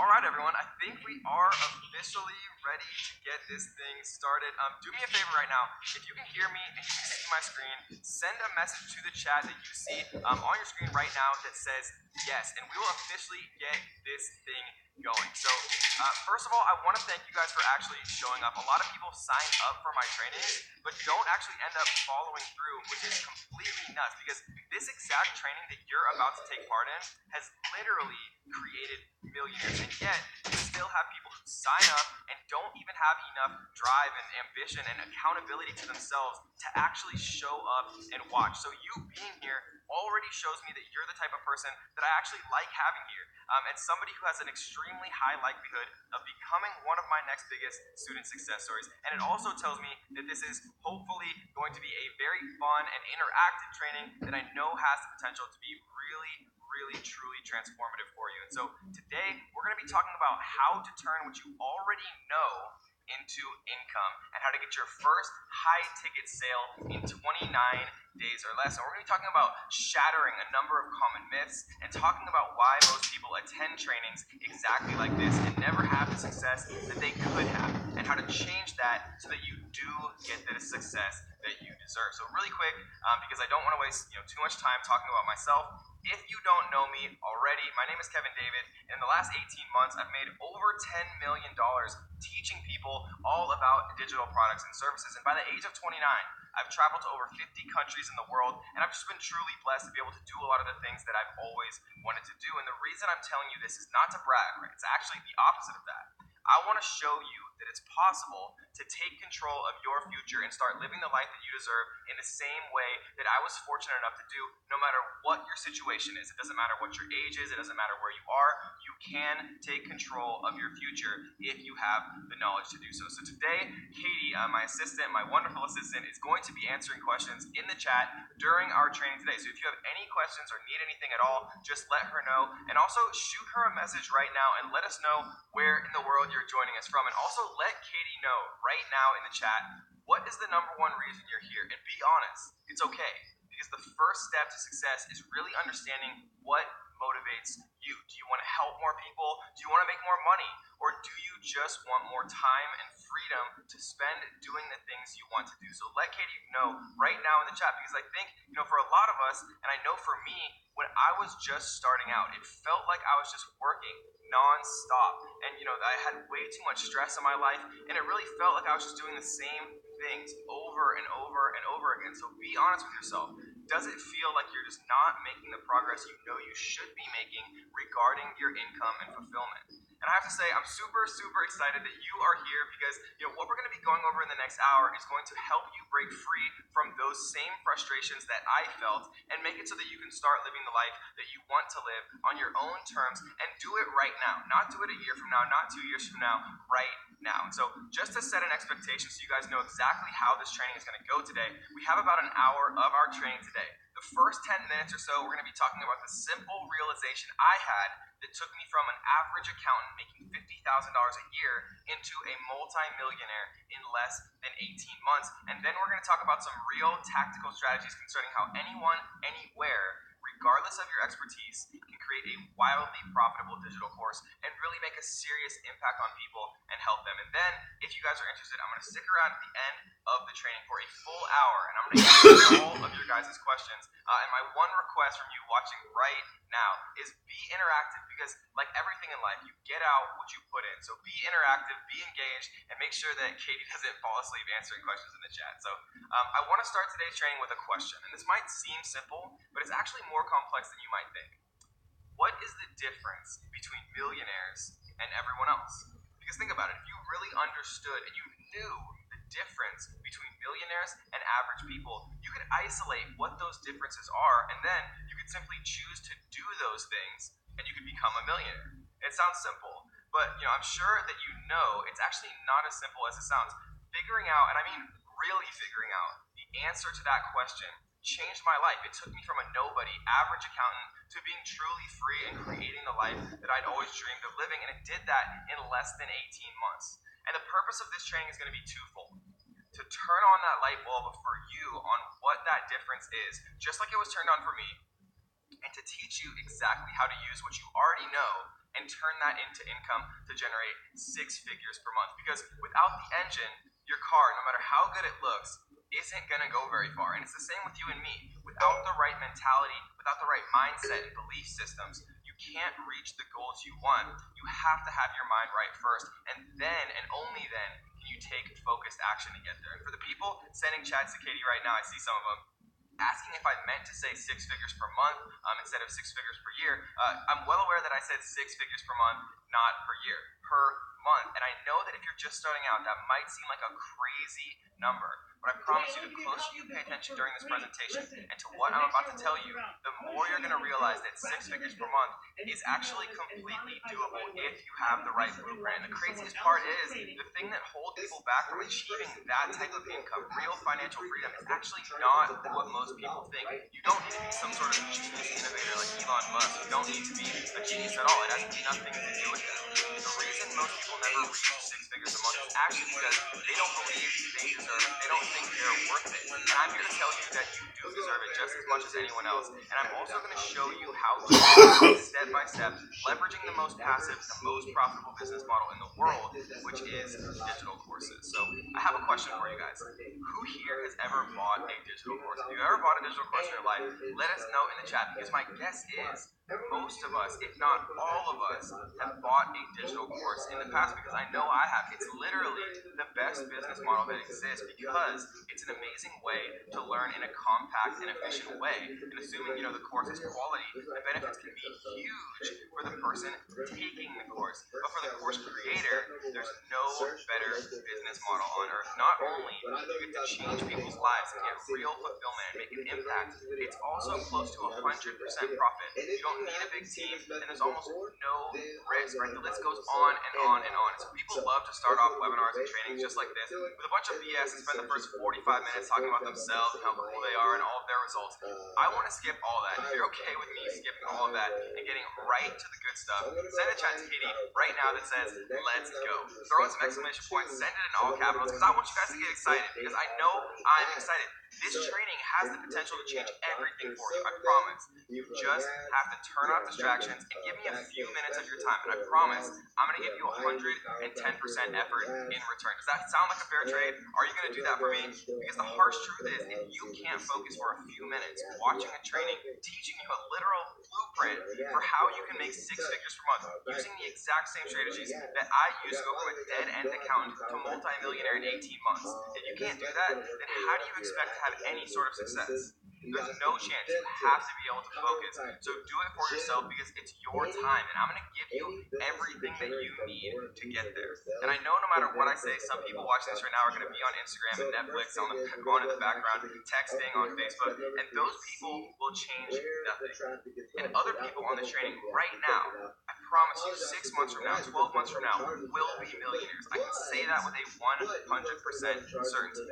Alright everyone, I think we are officially ready to get this thing started. Do me a favor right now, if you can hear me and you can see my screen, send a message to the chat that you see on your screen right now that says yes, and we will officially get this thing going. So first of all, I want to thank you guys for actually showing up. A lot of people sign up for my trainings, but don't actually end up following through, which is completely nuts because this exact training that you're about to take part in has literally created millionaires, and yet you still have people who sign up and don't even have enough drive and ambition and accountability to themselves to actually show up and watch. So you being here already shows me that you're the type of person that I actually like having here, and somebody who has an extremely high likelihood of becoming one of my next biggest student success stories. And it also tells me that this is hopefully going to be a very fun and interactive training that I know has the potential to be really truly transformative for you. And so today we're going to be talking about how to turn what you already know into income and how to get your first high ticket sale in 29 days or less. And we're going to be talking about shattering a number of common myths and talking about why most people attend trainings exactly like this and never have the success that they could have, and how to change that so that you do get the success that you deserve. So really quick, because I don't want to waste too much time talking about myself, if you don't know me already, my name is Kevin David, and in the last 18 months, I've made over $10 million teaching people all about digital products and services. And by the age of 29, I've traveled to over 50 countries in the world, and I've just been truly blessed to be able to do a lot of the things that I've always wanted to do. And the reason I'm telling you this is not to brag, right? It's actually the opposite of that. I want to show you that it's possible to take control of your future and start living the life that you deserve in the same way that I was fortunate enough to do, no matter what your situation is. It doesn't matter what your age is, it doesn't matter where you are, you can take control of your future if you have the knowledge to do so. So today, Katie, my assistant, my wonderful assistant, is going to be answering questions in the chat during our training today. So if you have any questions or need anything at all, just let her know. And also shoot her a message right now and let us know where in the world you're joining us from. And also let Katie know right now in the chat, what is the number one reason you're here? And be honest, it's okay. Because the first step to success is really understanding what motivates you. Do you want to help more people? Do you want to make more money? Or do you just want more time and freedom to spend doing the things you want to do? So let Katie know right now in the chat, because I think, for a lot of us, and I know for me, when I was just starting out, it felt like I was just working non-stop. And, I had way too much stress in my life, and it really felt like I was just doing the same things over and over and over again. So be honest with yourself. Does it feel like you're just not making the progress you know you should be making regarding your income and fulfillment? And I have to say, I'm super excited that you are here because what we're going to be going over in the next hour is going to help you break free from those same frustrations that I felt and make it so that you can start living the life that you want to live on your own terms, and do it right now. Not do it a year from now, not 2 years from now, right now. And so just to set an expectation so you guys know exactly how this training is going to go today, we have about an hour of our training today. The first 10 minutes or so, we're going to be talking about the simple realization I had that took me from an average accountant making $50,000 a year into a multi-millionaire in less than 18 months. And then we're going to talk about some real tactical strategies concerning how anyone, anywhere, regardless of your expertise, can create a wildly profitable digital course and really make a serious impact on people and help them. And then, if you guys are interested, I'm going to stick around at the end of the training for a full hour, and I'm going to answer all of your guys' questions. And my one request from you watching right now is be interactive, because like everything in life, you get out what you put in. So be interactive, be engaged, and make sure that Katie doesn't fall asleep answering questions in the chat. So I want to start today's training with a question, and this might seem simple, but it's actually more complex than you might think. What is the difference between millionaires and everyone else? Because think about it, if you really understood and you knew the difference between millionaires and average people, you could isolate what those differences are, and then you could simply choose to do those things, and you could become a millionaire. It sounds simple, but I'm sure that it's actually not as simple as it sounds. Figuring out, and I mean really figuring out, the answer to that question changed my life. It took me from a nobody, average accountant, to being truly free and creating the life that I'd always dreamed of living, and it did that in less than 18 months. And the purpose of this training is going to be twofold. To turn on that light bulb for you on what that difference is, just like it was turned on for me, and to teach you exactly how to use what you already know and turn that into income to generate 6 figures per month. Because without the engine, your car, no matter how good it looks, isn't going to go very far. And it's the same with you and me. Without the right mentality, without the right mindset and belief systems, you can't reach the goals you want. You have to have your mind right first, and then, and only then, can you take focused action to get there. And for the people sending chats to Katie right now, I see some of them asking if I meant to say 6 figures per month instead of 6 figures per year. I'm well aware that I said 6 figures per month, not per year, per month. And I know that if you're just starting out, that might seem like a crazy number. But I promise you, the closer you pay attention during this presentation and to what I'm about to tell you, the more you're going to realize that 6 figures per month is actually completely doable if you have the right blueprint. And the craziest part is, the thing that holds people back from achieving that type of income, real financial freedom, is actually not what most people think. You don't need to be some sort of genius innovator like Elon Musk. You don't need to be a genius at all. It has nothing to do with that. The reason most people never reach 6 figures a month is actually because they don't believe they deserve it. They don't think they're worth it. And I'm here to tell you that you do deserve it just as much as anyone else. And I'm also going to show you how to, step by step, leveraging the most passive, the most profitable business model in the world, which is digital courses. So I have a question for you guys. Who here has ever bought a digital course? If you've ever bought a digital course in your life, let us know in the chat, because my guess is most of us, if not all of us, have bought a digital course in the past, because I know I have. It's literally the best business model that exists because it's an amazing way to learn in a compact and efficient way. And assuming the course is quality, the benefits can be huge for the person taking the course. But for the course creator, there's no better business model on earth. Not only do you get to change people's lives and get real fulfillment and make an impact, it's also close to 100% profit. You don't need a big team, and there's almost no risk, right? The list goes on and on and on. So people love to start off webinars and trainings just like this with a bunch of BS and spend the first 45 minutes talking about themselves and how cool they are and all of their results. I want to skip all that. If you're okay with me skipping all of that and getting right to the good stuff, send a chat to Katie right now that says, "Let's go." Throw in some exclamation points, send it in all capitals, because I want you guys to get excited, because I know I'm excited. This training has the potential to change everything for you, I promise. You just have to turn off distractions and give me a few minutes of your time, and I promise I'm going to give you 110% effort in return. Does that sound like a fair trade? Are you going to do that for me? Because the harsh truth is, if you can't focus for a few minutes watching a training teaching you a literal blueprint for how you can make 6 figures per month using the exact same strategies that I used to go from a dead-end accountant to multi-millionaire in 18 months, if you can't do that, then how do you expect to have any sort of success? There's no chance. You have to be able to focus. So do it for yourself, because it's your time, and I'm going to give you everything that you need to get there. And I know no matter what I say, some people watching this right now are going to be on Instagram and Netflix on in the background, texting on Facebook, and those people will change nothing. And other people on this training right now, I promise you, 6 months from now, 12 months from now, will be millionaires. I can say that with a 100% certainty.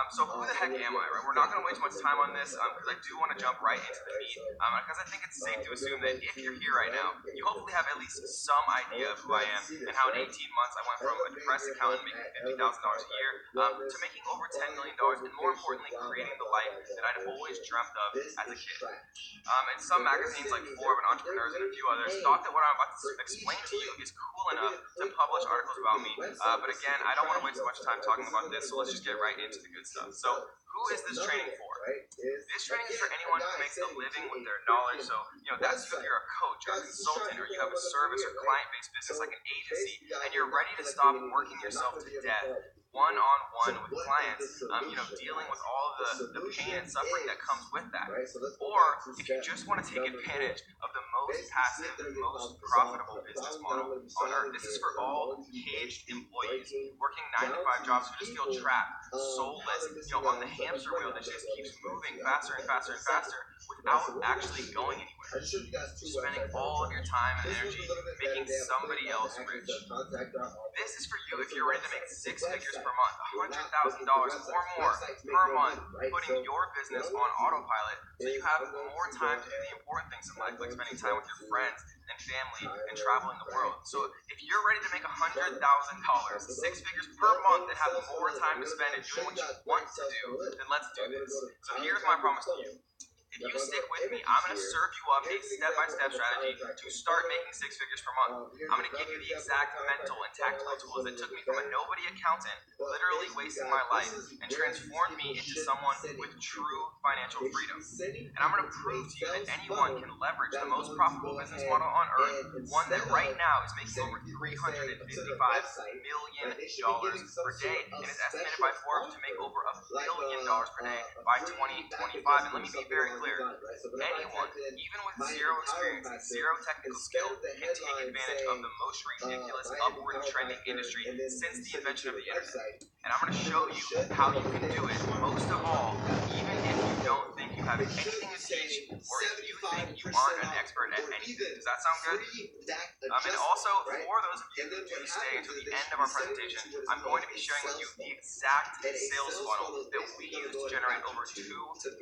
So who the heck am I, right? We're not going to waste much time on this, because I do want to jump right into the meat, because I think it's safe to assume that if you're here right now, you hopefully have at least some idea of who I am and how in 18 months I went from a depressed accountant making $50,000 a year to making over $10 million, and more importantly, creating the life that I'd always dreamt of as a kid. And some magazines like Forbes and Entrepreneurs and a few others thought that what I'm about to explain to you is cool enough to publish articles about me. But again, I don't want to waste much time talking about this, so let's just get right into the good stuff. So who is this training for? This training is for anyone who makes a living with their knowledge. So, that's if you're a coach or a consultant, or you have a service or client-based business like an agency, and you're ready to stop working yourself to death one-on-one with clients, dealing with all of the pain and suffering that comes with that. Or if you just want to take advantage of the most passive, most profitable business model on earth. This is for all caged employees working 9-to-5 jobs who just feel trapped, soulless, on the hamster wheel that just keeps moving faster and faster and faster without actually going anywhere. Spending all of your time and energy making somebody else rich. This is for you if you're ready to make 6 figures per month, $100,000 or more per month, putting your business on autopilot so you have more time to do the important things in life, like spending time with your friends and family and traveling the world. So if you're ready to make $100,000, 6 figures per month, and have more time to spend in doing what you want to do, then let's do this. So here's my promise to you. If you stick with me, I'm going to serve you up a step-by-step strategy to start making 6 figures per month. I'm going to give you the exact mental and tactical tools that took me from a nobody accountant, literally wasting my life, and transformed me into someone with true financial freedom. And I'm going to prove to you that anyone can leverage the most profitable business model on earth, one that right now is making over $355 million per day and is estimated by Forbes to make over $1 billion per day by 2025. And let me be very clear, anyone, even with zero experience and zero technical skill, can take advantage of the most ridiculous upward trending industry since the invention of the internet. And I'm going to show you how you can do it, most of all, even if you don't think you have anything to teach, or if you think you aren't an expert at anything. Does that sound good? And also, for those of you who do stay until the end of our presentation, I'm going to be sharing with you the exact sales funnel that we use to generate over $2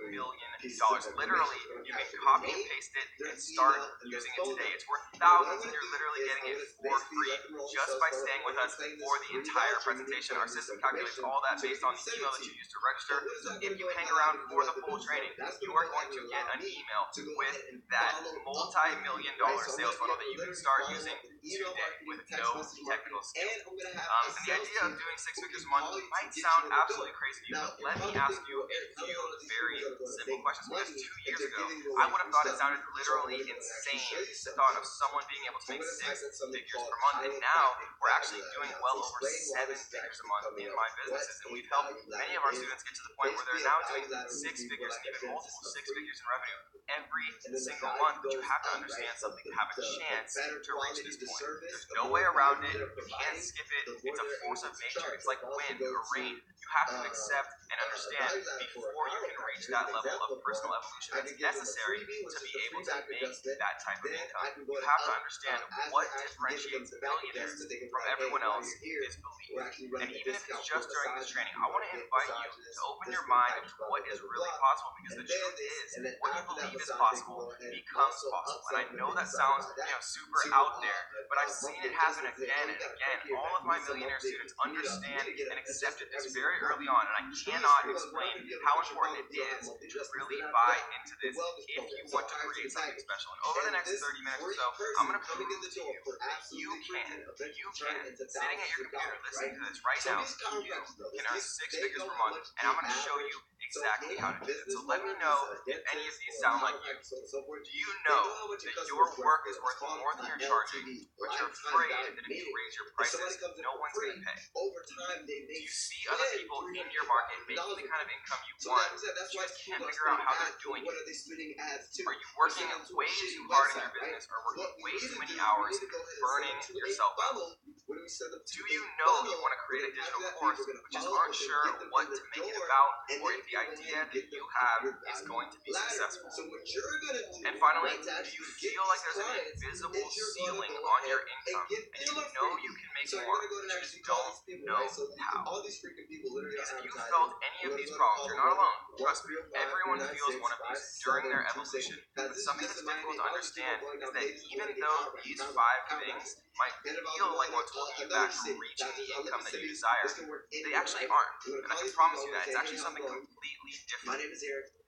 million. Literally, you can copy and paste it and start using it today. It's worth thousands, and you're literally getting it for free just by staying with us for the entire presentation. Our system calculates all that based on the email that you use to register. So if you hang around for the full training, you are going to get an email with that multi-million-dollar sales funnel that you can start using today with no technical skill. And the idea of doing 6 figures a month might sound absolutely crazy to you, but let me ask you a few very simple questions. Because 2 years ago, I would have thought it sounded literally insane, the thought of someone being able to make 6 figures per month. And now we're actually doing well over 7 figures a month in my businesses. And we've helped many of our students get to the point where they're now doing 6 figures and even multiple 6 figures in revenue every single month. But you have to understand something to have a chance to reach this point. There's no way around it. You can't skip it. It's a force of nature. It's like wind or rain. You have to accept and understand before you can reach that level of personal evolution that's necessary to be able to make that type of income. You have to understand what differentiates millionaires from everyone else is belief. And even if it's just during this training, I want to invite you to open your mind to what is really possible, because the truth is, what you believe is possible becomes possible. And I know that sounds super out there, but I've seen it happen again and again. All of my millionaire students understand and accepted this very early on, and I cannot explain how important it is to really buy into this if you want to create something special. And over the next 30 minutes or so, I'm going to prove to you that you can, sitting at your computer listening to this right now, you can earn 6 figures per month, and I'm going to show you exactly how to do it. So let me know if any of these sound like you. Do you know that your work is worth more than you're charging, but you're afraid that if you raise your prices, no one's going to pay? Do you see other people in your market making the kind of income you want, but you just can't figure out how they're doing it? Are you working way too hard in your business, or working way too many hours, burning yourself out? Do you know you want to create a digital course, but just aren't sure what to make it about, or if the idea that you have is going to be successful? And finally, do you feel like there's an invisible ceiling on your income, and you know you can make more, but you just don't know how? Because if you felt any of these problems, you're not alone. Trust me, everyone feels one of these during their evolution. But something that's difficult to understand is that even though these 5 things might feel like what's holding you back from reaching the income that you desire, they actually aren't. And I can promise you that it's actually something completely different.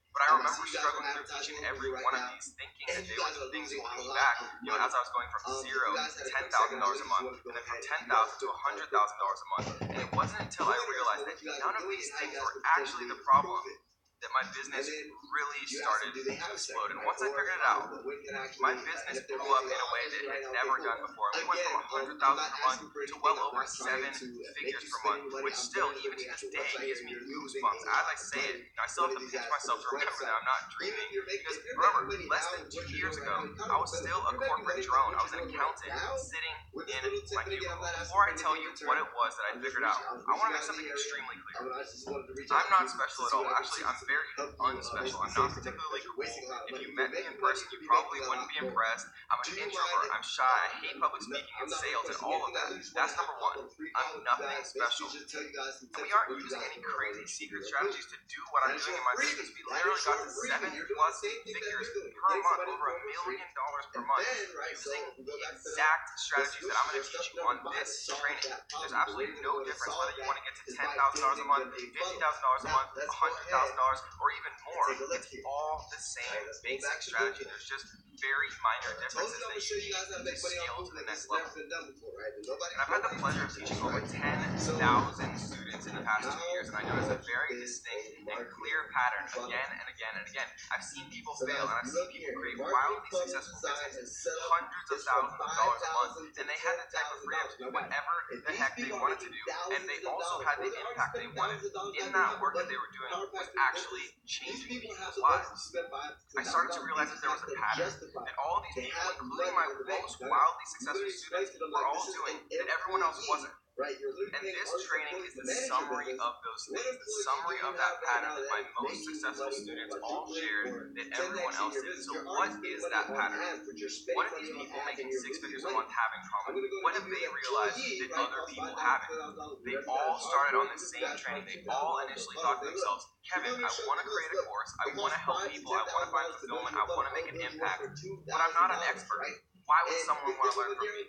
But I remember struggling through each and every one of these, thinking that they were the things holding me back. As I was going from $0 to $10,000 a month, and then from $10,000 to $100,000 a month. And it wasn't until I realized that none of these things were actually the problem that my business really started to explode. And once I figured it out, my business blew up in a way that it had never done before. And we went from $100,000 per month to well over 7 figures per month, which still, even to this day, gives me goosebumps. As I say it, I still have to pinch myself to remember that I'm not dreaming. Because remember, less than 2 years ago, I was still a corporate drone. I was an accountant sitting in my cubicle. Before I tell you what it was that I figured out, I want to make something extremely clear. I'm not special at all. Actually, I'm very unspecial. I'm not particularly cool. If you met me in person, you probably wouldn't be impressed. I'm an introvert. I'm shy. I hate public speaking and sales and all of that. That's number one. I'm nothing special. And we aren't using any crazy secret strategies to do what I'm doing in my business. We literally got to 7+ figures per month, over $1 million per month, using the exact strategies that I'm going to teach you on this training. There's absolutely no difference whether you want to get to $10,000 a month, $50,000 a month, $100,000 a or even more. It's all the same basic strategy. There's just very minor differences that you need to scale to the next level. And I've had the pleasure of teaching over 10,000 students in the past 2 years, and I noticed a very distinct and clear pattern again and again and again. I've seen people fail, and I've seen people create wildly successful businesses, hundreds of thousands of dollars a month, and they had the type of freedom to do whatever the heck they wanted to do, and they also had the impact they wanted. In that work that they were doing was actually changing people's lives. I started to realize that there was a pattern that all these people, including my most wildly successful students, were all doing that everyone else wasn't. And this training is the summary of those things, the summary of that pattern that my most successful students all shared that everyone else did. So what is that pattern? What do these people making 6 figures a month have in common? What have they realized that other people haven't? They all started on the same training. They all initially thought to themselves, Kevin, I want to create a course, I want to help people, I want to find fulfillment, I want to make an impact, but I'm not an expert. Why would someone want to learn from me?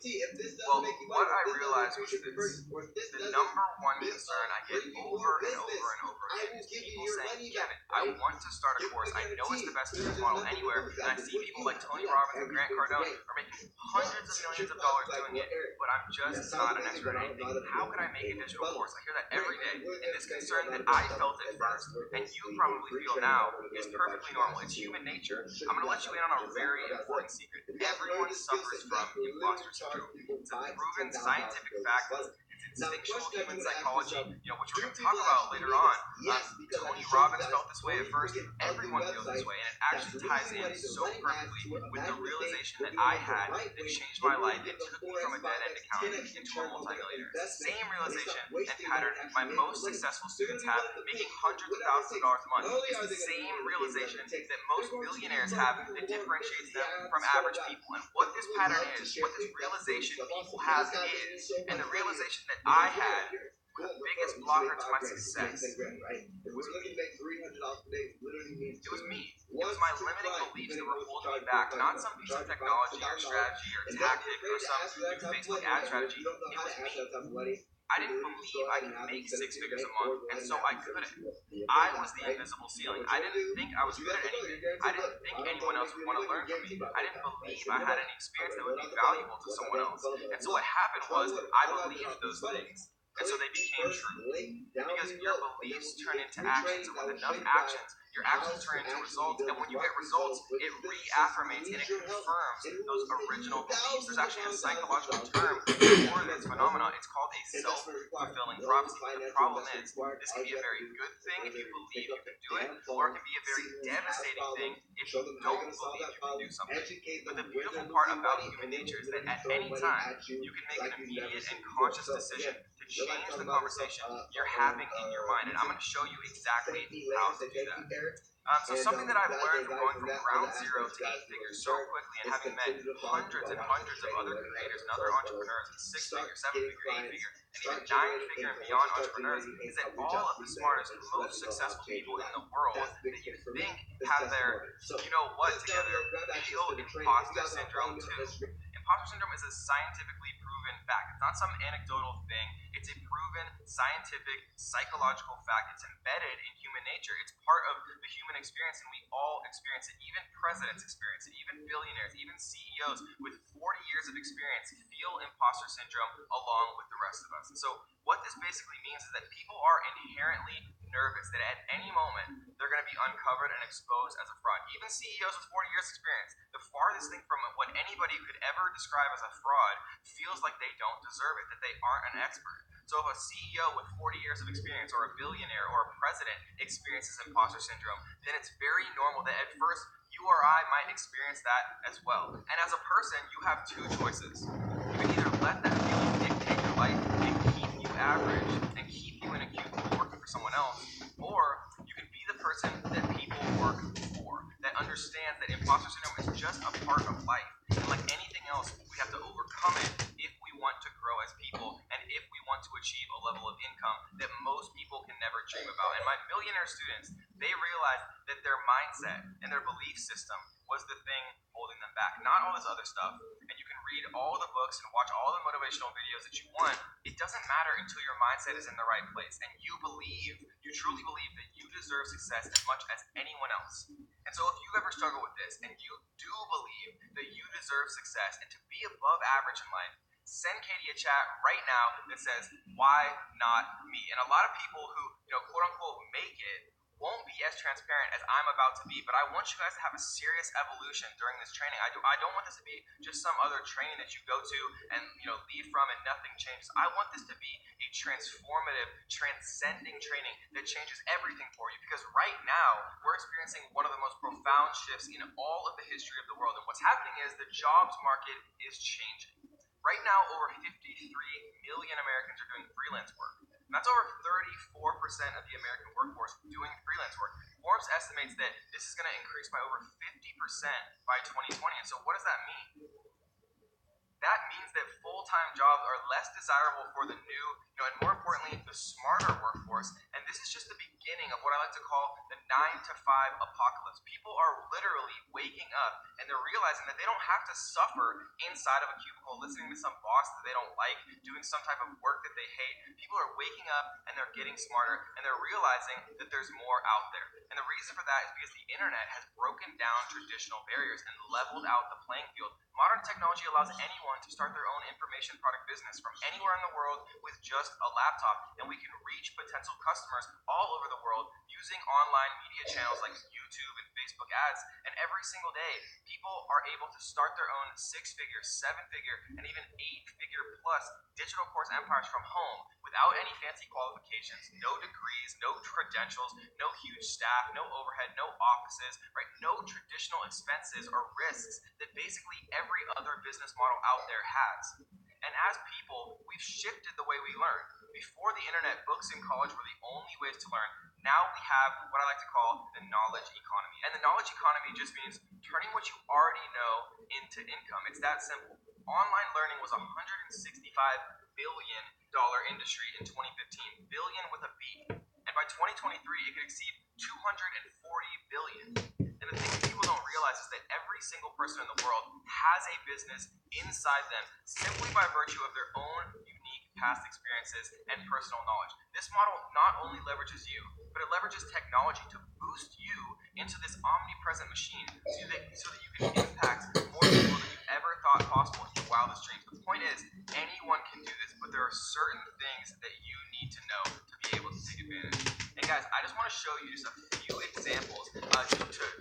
Well, what I realized was this. The number one concern I get over and over and over again is people saying, Kevin, I want to start a course. I know it's the best business model anywhere, and I see people like Tony Robbins and Grant Cardone are making hundreds of millions of dollars doing it, but I'm just not an expert at anything. How can I make a digital course? I hear that every day, and this concern that I felt at first, and you probably feel now, is perfectly normal. It's human nature. I'm going to let you in on a very important secret. Everyone suffers from imposter syndrome. It's a proven scientific fact. It's instinctual human psychology, which we're going to talk about later on. Tony Robbins felt this way at first. Everyone feels this way, and it actually ties in so perfectly with the realization that I had that changed my life and took me from a dead-end accountant into a multimillionaire. It's the same realization and pattern my most successful students have, making hundreds of thousands of dollars a month. It's the same realization that most billionaires have that differentiates them from average people. And what this pattern is, what this realization people have is, and the realization that I had, the biggest blocker to my success, it was me. It was me. It was my limiting beliefs that were holding me back, not some piece of technology or strategy or tactic or some new Facebook ad strategy. It was me. I didn't believe I could make 6 figures a month, and so I couldn't. I was the invisible ceiling. I didn't think I was good at anything. I didn't think anyone else would want to learn from me. I didn't believe I had any experience that would be valuable to someone else. And so what happened was I believed those things, and so they became true. Because your beliefs turn into actions, and with enough actions, your actions turn into results, and when you get results, it reaffirmates and it confirms those original beliefs. There's actually a psychological term for this phenomenon. It's called a self-fulfilling prophecy. The problem is, this can be a very good thing if you believe you can do it, or it can be a very devastating thing if you don't believe you can do something. But the beautiful part about human nature is that at any time, you can make an immediate and conscious decision to change the conversation you're having in your mind, and I'm going to show you exactly how to do that. So something that I've learned from going from ground zero to 8 figures so quickly and having met hundreds and hundreds of other creators and other entrepreneurs, 6 figure, 7 figure, 8 figure, and even 9 figure and beyond entrepreneurs, is that all of the smartest, most successful people in the world that you think have their, together, feel imposter syndrome too. Imposter syndrome is a scientifically proven fact. It's not some anecdotal thing. It's a proven scientific, psychological fact. It's embedded in human nature. It's part of the human experience, and we all experience it. Even presidents experience it. Even billionaires, even CEOs with 40 years of experience feel imposter syndrome along with the rest of us. And so what this basically means is that people are inherently nervous that at any moment they're going to be uncovered and exposed as a fraud. Even CEOs with 40 years experience, the farthest thing from what anybody could ever describe as a fraud feels like they don't deserve it, that they aren't an expert. So if a CEO with 40 years of experience or a billionaire or a president experiences imposter syndrome, then it's very normal that at first you or I might experience that as well. And as a person, you have two choices. You can either let that feeling dictate your life and keep you average and keep you in a cubicle working for someone else, or you can be the person that people work for, that understands that imposter syndrome is just a part of life. And like anything else, we have to overcome it if we want to grow as people and if we want to achieve a level of income that most people can never dream about. And my millionaire students, they realized that their mindset and their belief system was the thing holding them back, not all this other stuff. And you can read all the books and watch all the motivational videos that you want. It doesn't matter until your mindset is in the right place and you truly believe that you deserve success as much as anyone else. And so if you've ever struggled with this and you do believe that you deserve success and to be above average in life, send Katie a chat right now that says, why not me? And a lot of people who, quote unquote, make it won't be as transparent as I'm about to be, but I want you guys to have a serious evolution during this training. I don't want this to be just some other training that you go to and leave from and nothing changes. I want this to be a transformative, transcending training that changes everything for you, because right now we're experiencing one of the most profound shifts in all of the history of the world. And what's happening is the jobs market is changing. Right now, over 53 million Americans are doing freelance work. And that's over 34% of the American workforce doing freelance work. Forbes estimates that this is going to increase by over 50% by 2020. And so what does that mean? That means that full-time jobs are less desirable for the new, and more importantly, the smarter workforce. And this is just the beginning of what I like to call the 9-to-5 apocalypse. People are literally waking up and they're realizing that they don't have to suffer inside of a cubicle, listening to some boss that they don't like, doing some type of work that they hate. People are waking up and they're getting smarter and they're realizing that there's more out there. And the reason for that is because the internet has broken down traditional barriers and leveled out the playing field. Modern technology allows anyone to start their own information product business from anywhere in the world with just a laptop, and we can reach potential customers all over the world using online media channels like YouTube and Facebook ads. And every single day, people are able to start their own 6-figure, 7-figure, and even 8-figure plus digital course empires from home without any fancy qualifications, no degrees, no credentials, no huge staff, no overhead, no offices, right? No traditional expenses or risks that basically every other business model out there has. And as people, we've shifted the way we learn. Before the internet, books in college were the only ways to learn. Now we have what I like to call the knowledge economy. And the knowledge economy just means turning what you already know into income. It's that simple. Online learning was a $165 billion industry in 2015, billion with a B. And by 2023, it could exceed $240 billion. And the thing that people don't realize is that every single person in the world has a business inside them simply by virtue of their own unique past experiences and personal knowledge. This model not only leverages you, but it leverages technology to boost you into this omnipresent machine so that you can impact more people than you ever thought possible in your wildest dreams. The point is, anyone can do this, but there are certain things that you need to know to be able to take advantage. And guys, I just want to show you just a few examples to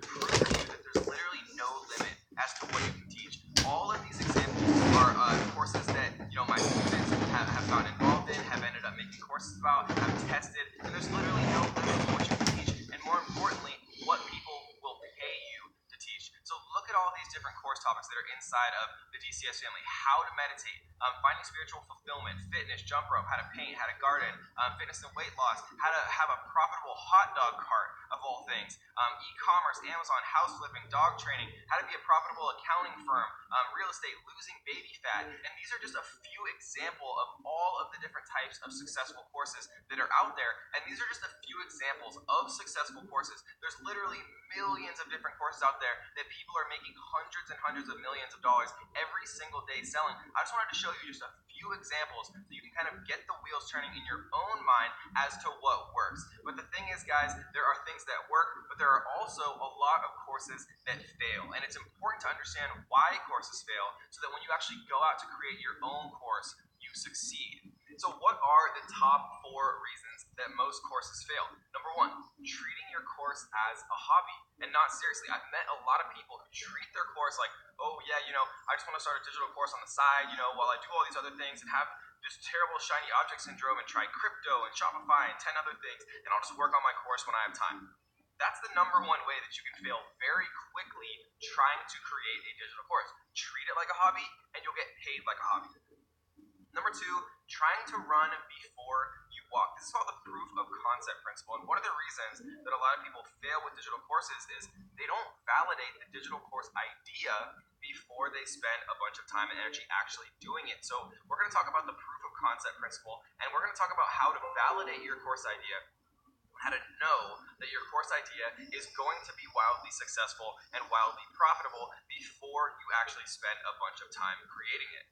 prove to you that there's literally no limit as to what you can teach. All of these examples are courses that my students have gotten involved in, have ended up making courses about, have tested, and there's literally no limit to what you can teach, and more importantly, what people will pay you to teach. So look at all these different course topics that are inside of the DCS family: how to meditate, finding spiritual fulfillment, fitness, jump rope, how to paint, how to garden, fitness and weight loss, how to have a profitable hot dog cart of all things, e-commerce, Amazon, house flipping, dog training, how to be a profitable accounting firm, real estate, losing baby fat. And these are just a few examples of all of the different types of successful courses that are out there. And these are just a few examples of successful courses. There's literally millions of different courses out there that people are making hundreds and hundreds of millions of dollars every single day selling. I just wanted to show you just a few examples so you can kind of get the wheels turning in your own mind as to what works. But the thing is, guys, there are things that work, but there are also a lot of courses that fail. And it's important to understand why courses fail so that when you actually go out to create your own course, you succeed. So what are the top 4 reasons that most courses fail? Number 1, treating your course as a hobby and not seriously. I've met a lot of people who treat their course like, oh yeah, I just want to start a digital course on the side, while I do all these other things, and have this terrible shiny object syndrome and try crypto and Shopify and 10 other things, and I'll just work on my course when I have time. That's the number 1 way that you can fail very quickly trying to create a digital course. Treat it like a hobby and you'll get paid like a hobby. Number 2, trying to run before you walk. This is called the proof of concept principle. And one of the reasons that a lot of people fail with digital courses is they don't validate the digital course idea before they spend a bunch of time and energy actually doing it. So we're going to talk about the proof of concept principle, and we're going to talk about how to validate your course idea how to know that your course idea is going to be wildly successful and wildly profitable before you actually spend a bunch of time creating it.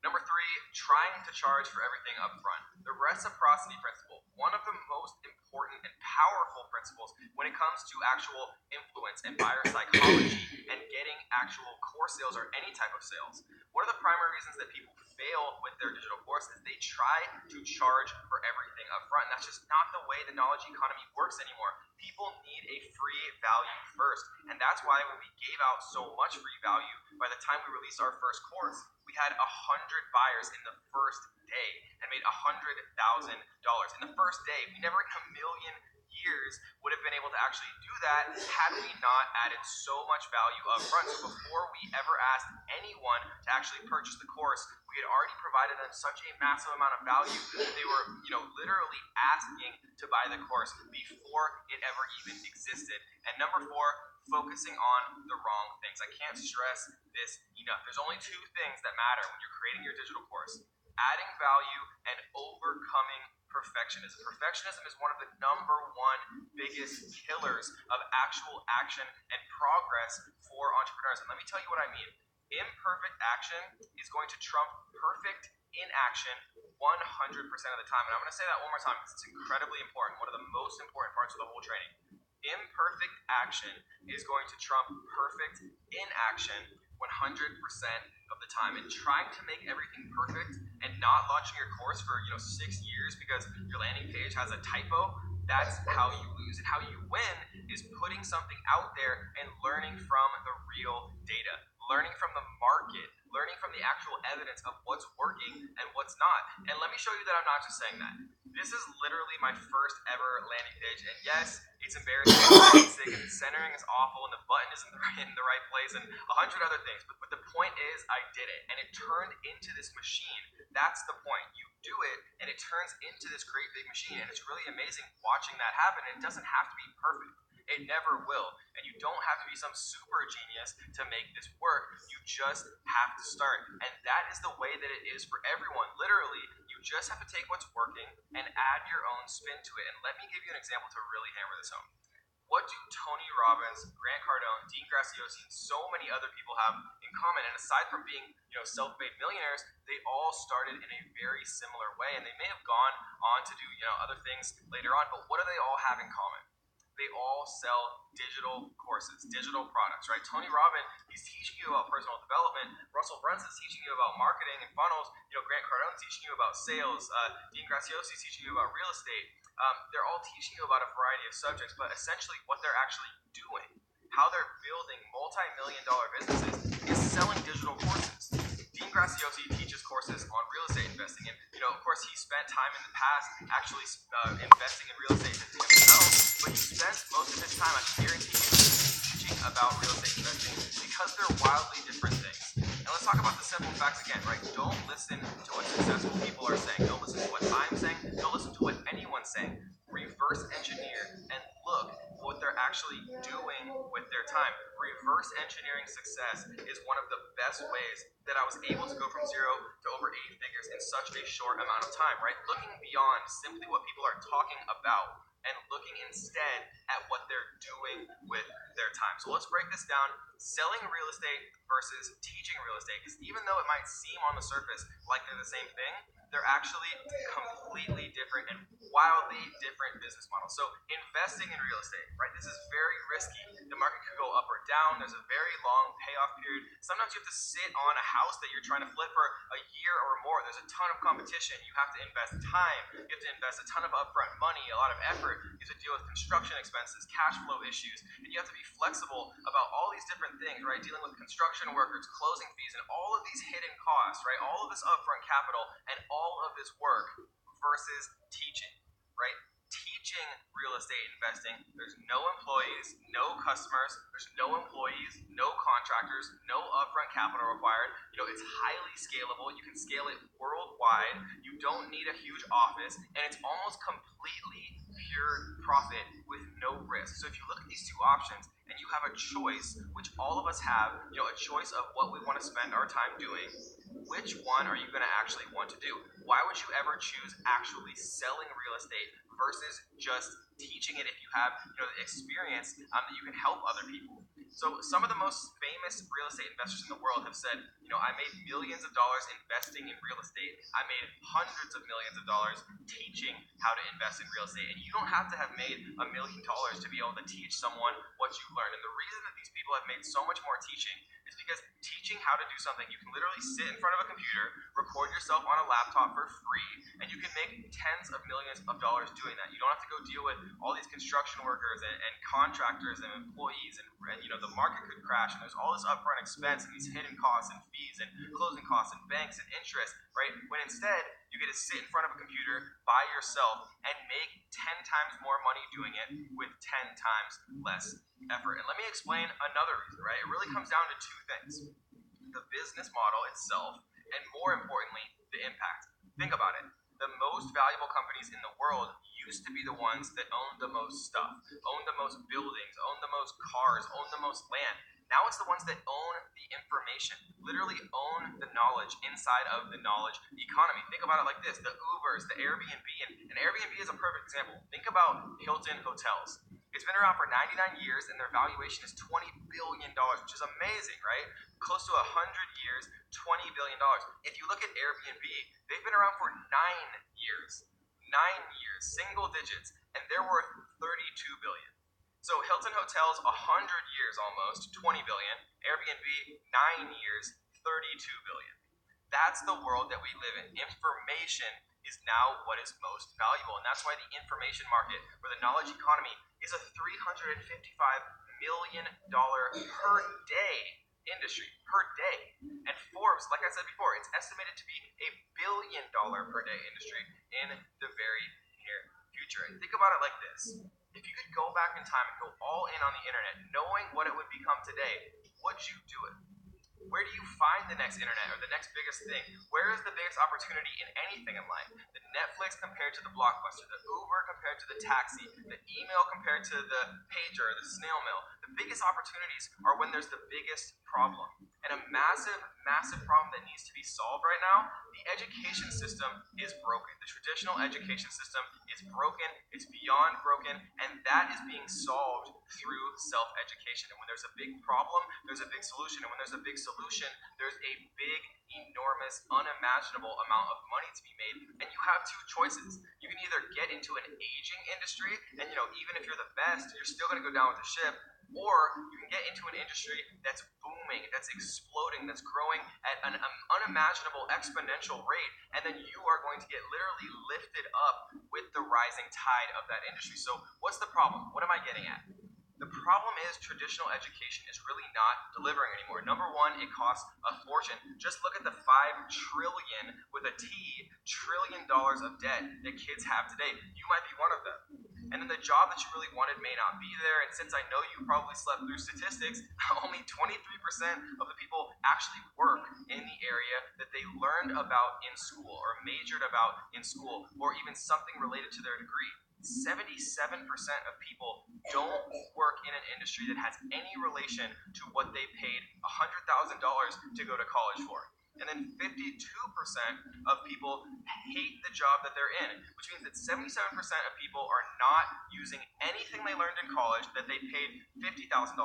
Number 3, trying to charge for everything up front. The reciprocity principle, one of the most important and powerful principles when it comes to actual influence and buyer psychology and getting actual course sales or any type of sales. One of the primary reasons that people fail with their digital course is they try to charge for everything up front. And that's just not the way the knowledge economy works anymore. People need a free value first. And that's why when we gave out so much free value, by the time we released our first course, we had 100 buyers in the first day and made $100,000. In the first day, we never in a million years would have been able to actually do that had we not added so much value up front. So before we ever asked anyone to actually purchase the course, we had already provided them such a massive amount of value that they were, literally asking to buy the course before it ever even existed. And number 4, focusing on the wrong things. I can't stress this enough. There's only 2 things that matter when you're creating your digital course: adding value and overcoming perfectionism. Perfectionism is one of the number 1 biggest killers of actual action and progress for entrepreneurs. And let me tell you what I mean. Imperfect action is going to trump perfect inaction 100% of the time. And I'm going to say that one more time because it's incredibly important. One of the most important parts of the whole training. Imperfect action is going to trump perfect inaction 100% of the time. And trying to make everything perfect and not launching your course for 6 years because your landing page has a typo, that's how you lose. And how you win is putting something out there and learning from the real data, learning from the market, learning from the actual evidence of what's working and what's not. And let me show you that I'm not just saying that. This is literally my first ever landing page, and yes, it's embarrassing, it's basic, and the centering is awful, and the button isn't in the right place, and 100 other things. But the point is, I did it, and it turned into this machine. That's the point. You do it, and it turns into this great big machine, and it's really amazing watching that happen. And it doesn't have to be perfect. It never will. And you don't have to be some super genius to make this work. You just have to start. And that is the way that it is for everyone. Literally, you just have to take what's working and add your own spin to it. And let me give you an example to really hammer this home. What do Tony Robbins, Grant Cardone, Dean Graziosi, and so many other people have in common? And aside from being, self-made millionaires, they all started in a very similar way. And they may have gone on to do, other things later on. But what do they all have in common? They all sell digital courses, digital products, right? Tony Robbins, he's teaching you about personal development. Russell Brunson's teaching you about marketing and funnels. Grant Cardone's teaching you about sales. Dean Graziosi's teaching you about real estate. They're all teaching you about a variety of subjects, but essentially what they're actually doing, how they're building multi-million-dollar businesses, is selling digital courses. Dean Graziosi teaches courses on real estate investing, and of course, he spent time in the past actually investing in real estate himself, but he spends most of his time, I can guarantee you, teaching about real estate investing because they're wildly different things. And let's talk about the simple facts again, right? Don't listen to what successful people are saying. Don't listen to what I'm saying. Don't listen to what anyone's saying. Reverse engineer and look what they're actually doing with their time. Reverse engineering success is one of the best ways that I was able to go from 0 to over 8 figures in such a short amount of time, right? Looking beyond simply what people are talking about and looking instead at what they're doing with their time. So let's break this down. Selling real estate versus teaching real estate, because even though it might seem on the surface like they're the same thing, they're actually completely different and wildly different business models. So investing in real estate, right? This is very risky. The market could go up or down. There's a very long payoff period. Sometimes you have to sit on a house that you're trying to flip for a year or more. There's a ton of competition. You have to invest time. You have to invest a ton of upfront money, a lot of effort. You have to deal with construction expenses, cash flow issues, and you have to be flexible about all these different things, right? Dealing with construction workers, closing fees, and all of these hidden costs, right? All of this upfront capital and all of this work versus teaching, right? Teaching real estate investing, there's no employees, no customers, there's no employees, no contractors, no upfront capital required. It's highly scalable. You can scale it worldwide. You don't need a huge office, and it's almost completely pure profit with no risk. So if you look at these two options and you have a choice, which all of us have, a choice of what we want to spend our time doing, which one are you going to actually want to do? Why would you ever choose actually selling real estate versus just teaching it if you have the experience that you can help other people? So some of the most famous real estate investors in the world have said, I made millions of dollars investing in real estate. I made hundreds of millions of dollars teaching how to invest in real estate. And you don't have to have made $1 million to be able to teach someone what you've learned. And the reason that these people have made so much more teaching is because teaching how to do something, you can literally sit in front of a computer, record yourself on a laptop for free, and you can make tens of millions of dollars doing that. You don't have to go deal with all these construction workers and contractors and employees, and the market could crash, and there's all this upfront expense and these hidden costs and fees and closing costs and banks and interest, right? When instead, you get to sit in front of a computer by yourself and make 10 times more money doing it with 10 times less effort. And let me explain another reason, right? It really comes down to two things: the business model itself, and more importantly, the impact. Think about it. The most valuable companies in the world used to be the ones that owned the most stuff, owned the most buildings, owned the most cars, owned the most land. Now it's the ones that own the information, literally own the knowledge inside of the knowledge economy. Think about it like this: the Ubers, the Airbnb, and Airbnb is a perfect example. Think about Hilton hotels. It's been around for 99 years, and their valuation is $20 billion, which is amazing, right? Close to 100 years, $20 billion. If you look at Airbnb, they've been around for 9 years, single digits, and they're worth $32 billion. So Hilton Hotels, 100 years almost, $20 billion. Airbnb, 9 years, $32 billion. That's the world that we live in. Information is now what is most valuable, and that's why the information market, or the knowledge economy, is a $355 million per day industry, per day. And Forbes, like I said before, it's estimated to be $1 billion per day industry in the very near future. And think about it like this: if you could go back in time and go all in on the internet, knowing what it would become today, would you do it? Where do you find the next internet, or the next biggest thing? Where is the biggest opportunity in anything in life? The Netflix compared to the Blockbuster, the Uber compared to the taxi, the email compared to the pager, the snail mail. The biggest opportunities are when there's the biggest problem. And a massive, massive problem that needs to be solved right now: the education system is broken. The traditional education system is broken. It's beyond broken, and that is being solved through self-education. And when there's a big problem, there's a big solution. And when there's a big solution, there's a big, enormous, unimaginable amount of money to be made. And you have two choices. You can either get into an aging industry, and even if you're the best, you're still going to go down with the ship. Or you can get into an industry that's booming, that's exploding, that's growing at an unimaginable exponential rate, and then you are going to get literally lifted up with the rising tide of that industry. So what's the problem? What am I getting at? The problem is traditional education is really not delivering anymore. Number one, it costs a fortune. Just look at the $5 trillion, with a T, trillion dollars of debt that kids have today. You might be one of them. And then the job that you really wanted may not be there. And since I know you probably slept through statistics, only 23% of the people actually work in the area that they learned about in school, or majored about in school, or even something related to their degree. 77% of people don't work in an industry that has any relation to what they paid $100,000 to go to college for. And then 52% of people hate the job that they're in, which means that 77% of people are not using anything they learned in college that they paid $50,000, $100,000,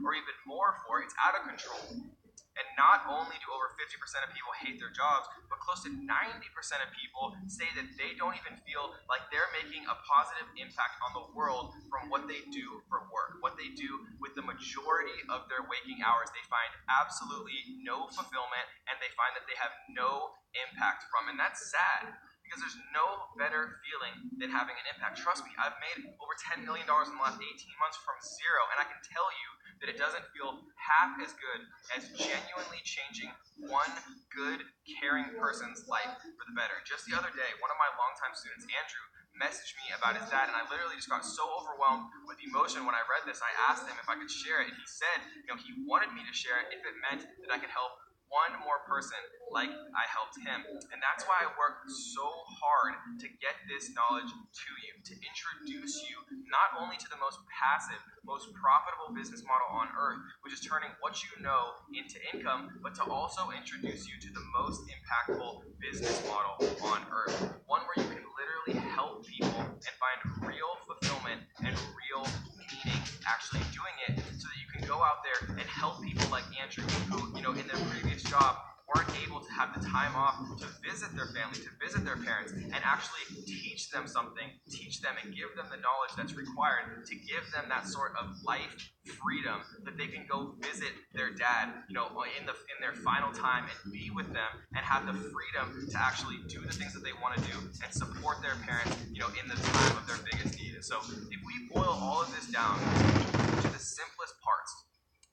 or even more for. It's out of control. And not only do over 50% of people hate their jobs, but close to 90% of people say that they don't even feel like they're making a positive impact on the world from what they do for work, what they do with the majority of their waking hours. They find absolutely no fulfillment, and they find that they have no impact from. And that's sad, because there's no better feeling than having an impact. Trust me, I've made over $10 million in the last 18 months from zero, and I can tell you that it doesn't feel half as good as genuinely changing one good, caring person's life for the better. Just the other day, one of my longtime students, Andrew, messaged me about his dad, and I literally just got so overwhelmed with emotion when I read this. I asked him if I could share it, and he said, he wanted me to share it if it meant that I could help one more person like I helped him. And that's why I work so hard to get this knowledge to you, to introduce you not only to the most passive, most profitable business model on earth, which is turning what you know into income, but to also introduce you to the most impactful business model on earth. One where you can literally help people and find real fulfillment and real meaning actually doing it, so that you can go out there and help people like Andrew, who, in their previous job weren't able to have the time off to visit their family, to visit their parents, and actually teach them something, teach them and give them the knowledge that's required to give them that sort of life freedom that they can go visit their dad, in their final time and be with them and have the freedom to actually do the things that they want to do and support their parents, in the time of their biggest need. And so if we boil all of this down to the simplest parts,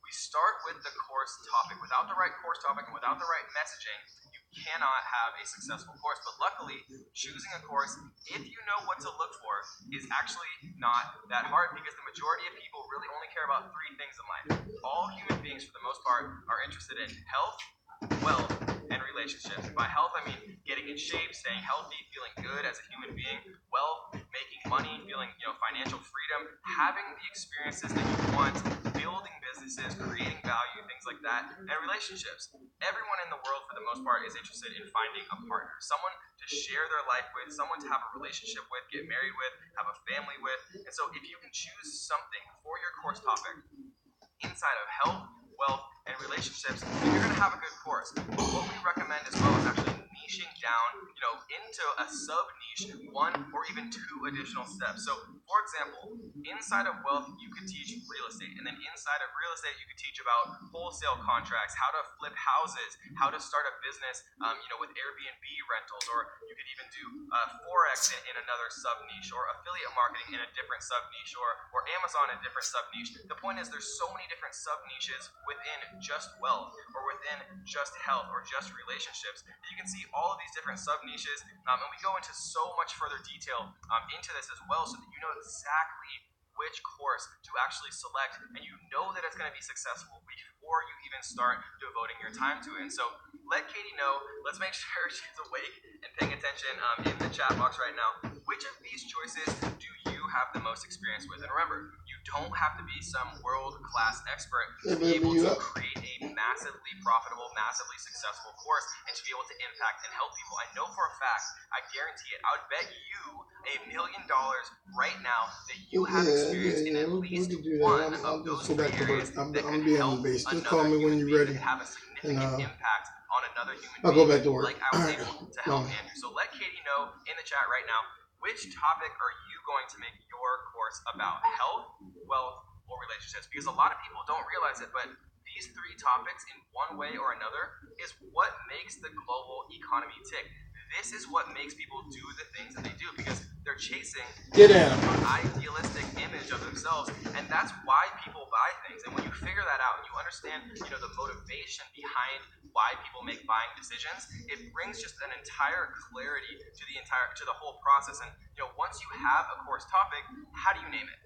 we start with the course topic. Without the right course topic and without the right messaging, you cannot have a successful course. But luckily, choosing a course, if you know what to look for, is actually not that hard, because the majority of people really only care about three things in life. All human beings, for the most part, are interested in health, wealth, and relationships. And by health, I mean getting in shape, staying healthy, feeling good as a human being. Wealth, making money, feeling, financial freedom, having the experiences that you want, building businesses, creating value, things like that. And relationships. Everyone in the world, for the most part, is interested in finding a partner, someone to share their life with, someone to have a relationship with, get married with, have a family with. And so if you can choose something for your course topic inside of health, wealth, and relationships, then you're going to have a good course. But what we recommend as well is actually niching down, into a sub-niche, one or even two additional steps. So, for example, inside of wealth, you could teach real estate, and then inside of real estate, you could teach about wholesale contracts, how to flip houses, how to start a business, with Airbnb rentals, or you could even do Forex in another sub-niche, or affiliate marketing in a different sub-niche, or Amazon in a different sub-niche. The point is, there's so many different sub-niches within just wealth, or within just health, or just relationships. You can see all of these different sub-niches, and we go into so much further detail into this as well, so that you know exactly which course to actually select, and you know that it's going to be successful before you even start devoting your time to it. And so let Katie know. Let's make sure she's awake and paying attention in the chat box right now. Which of these choices do you have the most experience with? And remember, you don't have to be some world-class expert to be able to create a massively profitable, massively successful course, and to be able to impact and help people. I know for a fact, I guarantee it, I would bet you $1 million right now that you have experience in at least one of those three areas that could help another human being, that have a significant impact on another human being, back to work. like I was able to help Andrew. So let Katie know in the chat right now, which topic are you going to make your course about? Health, wealth, or relationships? Because a lot of people don't realize it, but these three topics in one way or another is what makes the global economy tick. This is what makes people do the things that they do, because they're chasing an idealistic image of themselves, and that's why people buy things. And when you figure that out and you understand, the motivation behind why people make buying decisions, it brings just an entire clarity to the whole process. And once you have a course topic, how do you name it?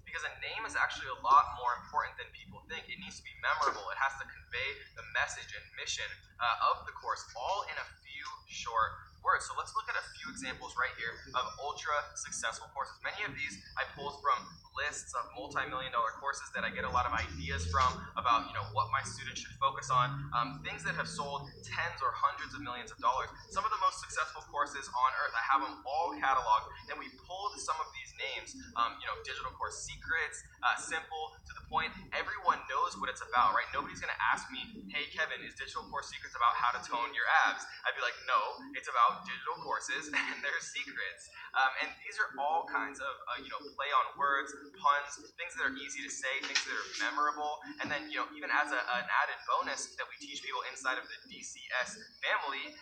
Because a name is actually a lot more important than people think. It needs to be memorable. It has to convey the message and mission of the course, all in a few short words. So let's look at a few examples right here of ultra successful courses. Many of these I pulled from lists of multi-million-dollar courses that I get a lot of ideas from about what my students should focus on, things that have sold tens or hundreds of millions of dollars. Some of the most successful courses on earth, I have them all cataloged, and we pulled some of these names, Digital Course Secrets, Simple, to the point. Everyone knows what it's about, right? Nobody's going to ask me, hey Kevin, is Digital Course Secrets about how to tone your abs? I'd be like, no, it's about digital courses and their secrets. And these are all kinds of play on words, puns, things that are easy to say, things that are memorable. And then even as an added bonus that we teach people inside of the DCS family,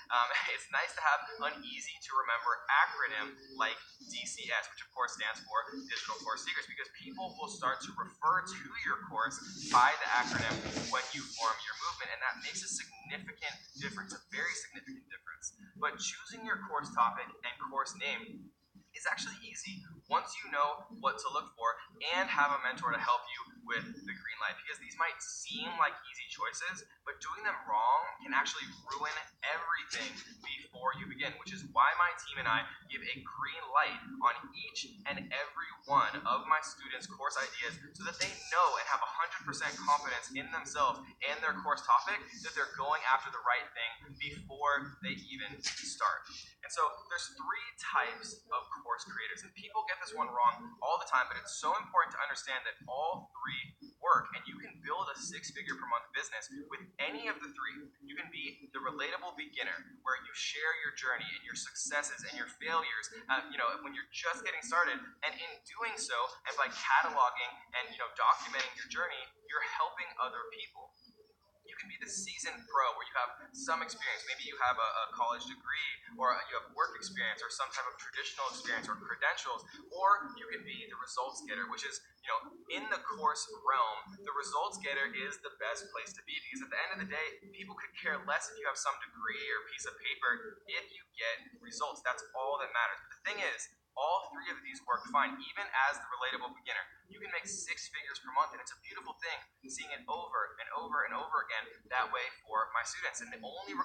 it's nice to have an easy to remember acronym like DCS, which of course stands for Digital Course Secrets, because people will start to refer to your course by the acronym when you form your movement, and that makes a significant difference, a very significant difference. But choosing your course topic and course name is actually easy once you know what to look for and have a mentor to help you with the green light, because these might seem like easy choices, but doing them wrong can actually ruin everything before you begin, which is why my team and I give a green light on each and every one of my students' course ideas, so that they know and have 100% confidence in themselves and their course topic that they're going after the right thing before they even start. And so there's three types of course creators, and people get this one wrong all the time, but it's so important to understand that all three work, and you can build a six-figure per month business with any of the three. You can be the relatable beginner, where you share your journey and your successes and your failures, when you're just getting started, and in doing so, and by cataloging and documenting your journey, you're helping other people. You can be the seasoned pro, where you have some experience. Maybe you have a college degree, or you have work experience, or some type of traditional experience or credentials. Or you can be the results getter, which is, in the course realm, the results getter is the best place to be, because at the end of the day, people could care less if you have some degree or piece of paper. If you get results, that's all that matters. But the thing is, all three of these work fine, even as the relatable beginner. You can make six figures per month, and it's a beautiful thing, seeing it over and over and over again that way for my students. And the only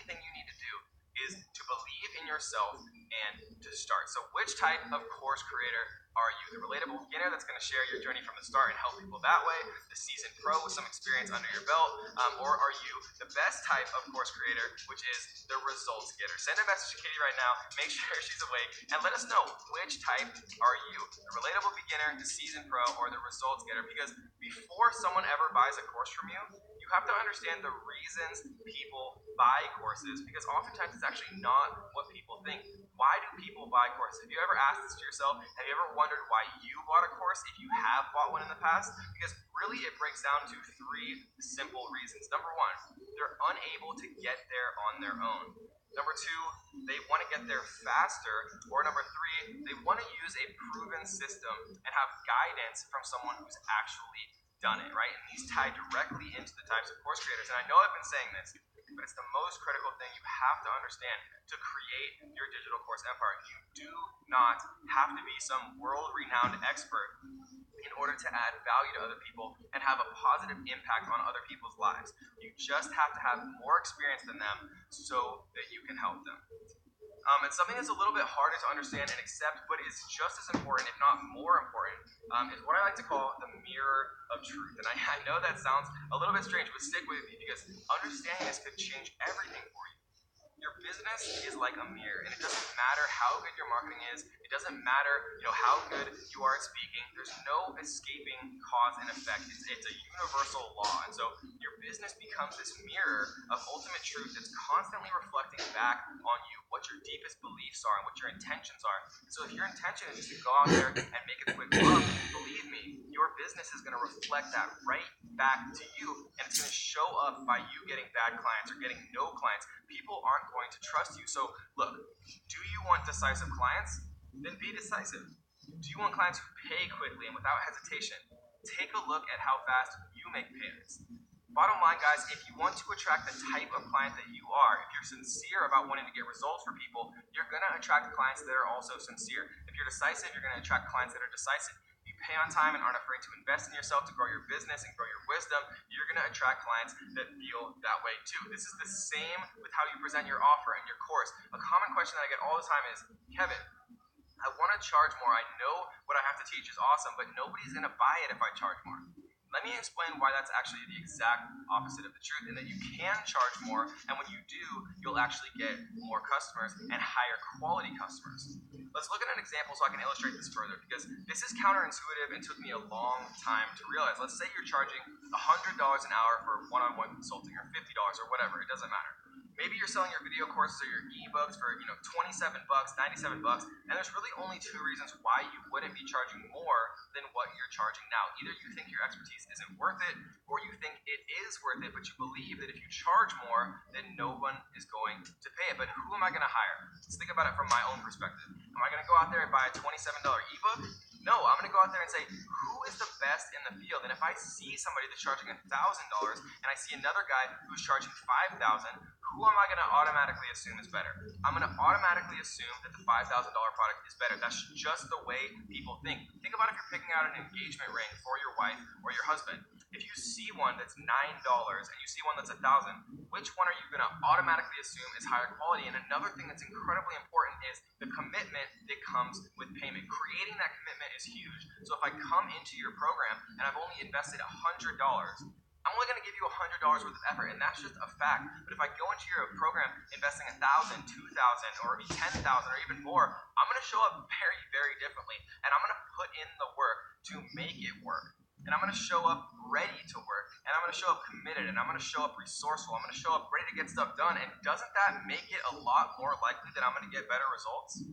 thing you need to do is to believe in yourself and to start. So which type of course creator are you? The relatable beginner that's going to share your journey from the start and help people that way, the seasoned pro with some experience under your belt, or are you the best type of course creator, which is the results getter? Send a message to Katie right now, make sure she's awake, and let us know which type are you, the relatable beginner, the seasoned pro, or the results getter. Because before someone ever buys a course from you, you have to understand the reasons people buy courses, because oftentimes it's actually not what people think. Why do people buy courses? Have you ever asked this to yourself? Have you ever wondered why you bought a course if you have bought one in the past? Because really it breaks down to three simple reasons. Number one, they're unable to get there on their own. Number two, they want to get there faster. Or number three, they want to use a proven system and have guidance from someone who's actually done it, right? And these tie directly into the types of course creators. And I know I've been saying this, but it's the most critical thing you have to understand to create your digital course empire. You do not have to be some world-renowned expert in order to add value to other people and have a positive impact on other people's lives. You just have to have more experience than them so that you can help them. And something that's a little bit harder to understand and accept, but is just as important, if not more important, is what I like to call the mirror of truth. And I know that sounds a little bit strange, but stick with me, because understanding this could change everything for you. Your business is like a mirror, and it doesn't matter how good your marketing is. It doesn't matter, how good you are at speaking. There's no escaping cause and effect. It's a universal law, and so your business becomes this mirror of ultimate truth that's constantly reflecting back on you, what your deepest beliefs are and what your intentions are. And so if your intention is just to go out there and make a quick buck, believe me, your business is going to reflect that right back to you, and it's going to show up by you getting bad clients or getting no clients. People aren't going to trust you. So look, do you want decisive clients? Then be decisive. Do you want clients who pay quickly and without hesitation? Take a look at how fast you make payments. Bottom line, guys, if you want to attract the type of client that you are, if you're sincere about wanting to get results for people, you're going to attract clients that are also sincere. If you're decisive, you're going to attract clients that are decisive. If you pay on time and aren't afraid to invest in yourself to grow your business and grow your wisdom, you're going to attract clients that feel that way too. This is the same with how you present your offer and your course. A common question that I get all the time is, Kevin, I want to charge more. I know what I have to teach is awesome, but nobody's going to buy it if I charge more. Let me explain why that's actually the exact opposite of the truth, and that you can charge more, and when you do, you'll actually get more customers and higher quality customers. Let's look at an example so I can illustrate this further, because this is counterintuitive and took me a long time to realize. Let's say you're charging $100 an hour for one-on-one consulting, or $50 or whatever, it doesn't matter. Maybe you're selling your video courses or your ebooks for $27, $97, and there's really only two reasons why you wouldn't be charging more than what you're charging now. Either you think your expertise isn't worth it, or you think it is worth it, but you believe that if you charge more, then no one is going to pay it. But who am I going to hire? Let's think about it from my own perspective. Am I going to go out there and buy a $27 ebook? No, I'm going to go out there and say, who is the best in the field? And if I see somebody that's charging $1,000 and I see another guy who's charging $5,000, who am I going to automatically assume is better? I'm going to automatically assume that the $5,000 product is better. That's just the way people think. Think about if you're picking out an engagement ring for your wife or your husband. If you see one that's $9 and you see one that's $1,000, which one are you going to automatically assume is higher quality? And another thing that's incredibly important is the commitment that comes with payment. Creating that commitment is huge. So if I come into your program and I've only invested $100, I'm only going to give you $100 worth of effort, and that's just a fact. But if I go into your program investing $1,000, $2,000, or $10,000, or even more, I'm going to show up very, very differently, and I'm going to put in the work to make it work. And I'm going to show up ready to work, and I'm going to show up committed, and I'm going to show up resourceful. I'm going to show up ready to get stuff done, and doesn't that make it a lot more likely that I'm going to get better results?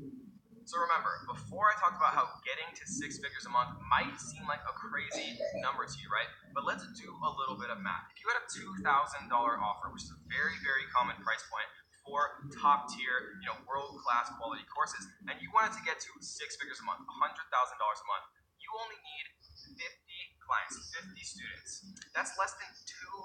So remember, before I talked about how getting to 6 figures a month might seem like a crazy number to you, right? But let's do a little bit of math. If you had a $2,000 offer, which is a very, very common price point for top tier, world-class quality courses, and you wanted to get to 6 figures a month, $100,000 a month, you only need 50 clients, 50 students. That's less than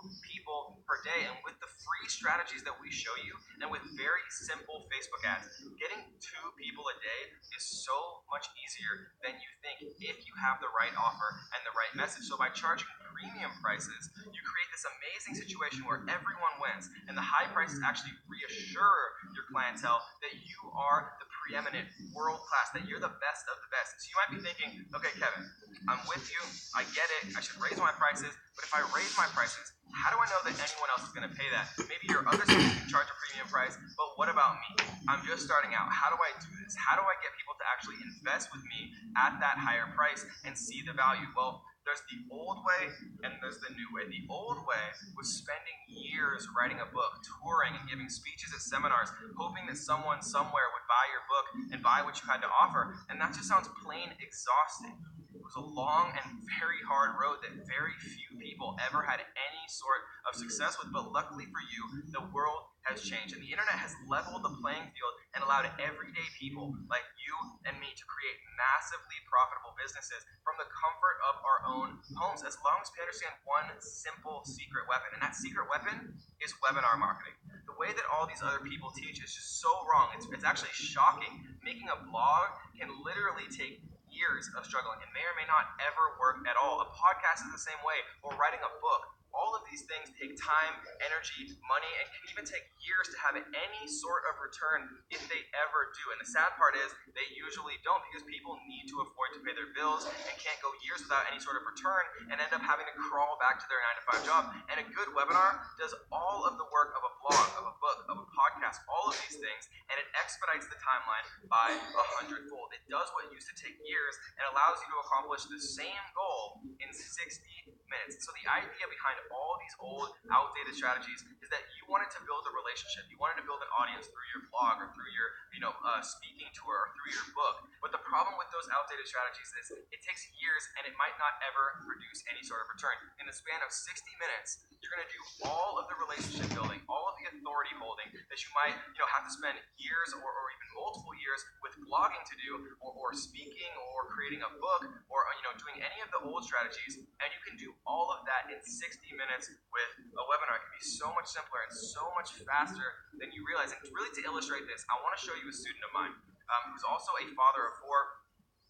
2 people per day. And with the free strategies that we show you, and with very simple Facebook ads, getting 2 people a day is so much easier than you think if you have the right offer and the right message. So by charging premium prices, you create this amazing situation where everyone wins. And the high prices actually reassure your clientele that you are the preeminent world class, that you're the best of the best. So you might be thinking, okay, Kevin, I'm with you, I get it, I should raise my prices, but if I raise my prices, how do I know that anyone else is going to pay that? Maybe your other students can charge a premium price, but what about me? I'm just starting out. How do I do this? How do I get people to actually invest with me at that higher price and see the value? Well, there's the old way and there's the new way. The old way was spending years writing a book, touring and giving speeches at seminars, hoping that someone somewhere would buy your book and buy what you had to offer. And that just sounds plain exhausting. It was a long and very hard road that very few people ever had any sort of success with. But luckily for you, the world has changed. And the internet has leveled the playing field and allowed everyday people like you and me to create massively profitable businesses from the comfort of our own homes, as long as we understand one simple secret weapon. And that secret weapon is webinar marketing. The way that all these other people teach is just so wrong. It's actually shocking. Making a blog can literally take years of struggling and may or may not ever work at all. A podcast is the same way, or writing a book. All of these things take time, energy, money, and can even take years to have any sort of return if they ever do. And the sad part is they usually don't, because people need to afford to pay their bills and can't go years without any sort of return and end up having to crawl back to their 9-to-5 job. And a good webinar does all of the work of a blog, of a book, of a podcast, all of these things, and it expedites the timeline by 100-fold. It does what used to take years and allows you to accomplish the same goal in 60 minutes. So the idea behind all these old, outdated strategies is that you wanted to build a relationship. You wanted to build an audience through your blog or through your, speaking tour or through your book. But the problem with those outdated strategies is it takes years and it might not ever produce any sort of return. In the span of 60 minutes, you're going to do all of the relationship building, all of the authority holding that you might, have to spend years or even multiple years with blogging to do, or speaking, or creating a book, or doing any of the old strategies, and you can do all of that in 60 minutes with a webinar. It can be so much simpler and so much faster than you realize. And really, to illustrate this, I want to show you a student of mine who's also a father of 4.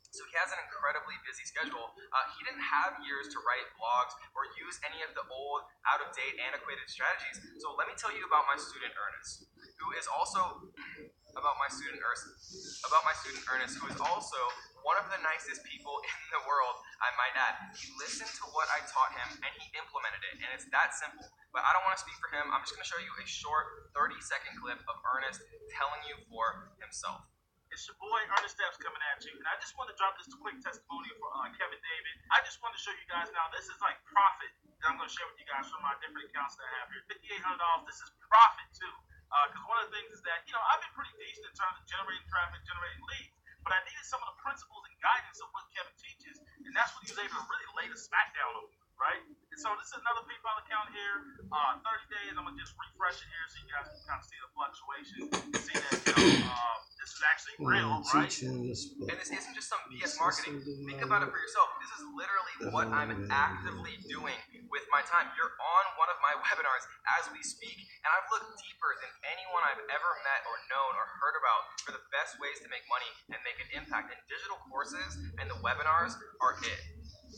So he has an incredibly busy schedule. He didn't have years to write blogs or use any of the old, out-of-date, antiquated strategies. So let me tell you about my student Ernest, who is also who is also one of the nicest people in the world, I might add. He listened to what I taught him and he implemented it, and it's that simple. But I don't want to speak for him. I'm just going to show you a short 30-second clip of Ernest telling you for himself. It's your boy Ernest Steps coming at you, and I just want to drop this quick testimonial for Kevin David. I just want to show you guys now, this is like profit that I'm going to share with you guys from my different accounts that I have here. $5,800, this is profit too. Because one of the things is that, I've been pretty decent in terms of generating traffic, generating leads, but I needed some of the principles and guidance of what Kevin teaches, and that's what he was able to really lay the smackdown on me, right? And so this is another PayPal account here, 30 days, I'm going to just refresh it here so you guys can kind of see the fluctuation and see that, this is is actually real, right? And this isn't just some BS marketing. Think about it for yourself. This is literally what I'm actively doing with my time. You're on one of my webinars as we speak, and I've looked deeper than anyone I've ever met or known or heard about for the best ways to make money and make an impact. And digital courses and the webinars are it.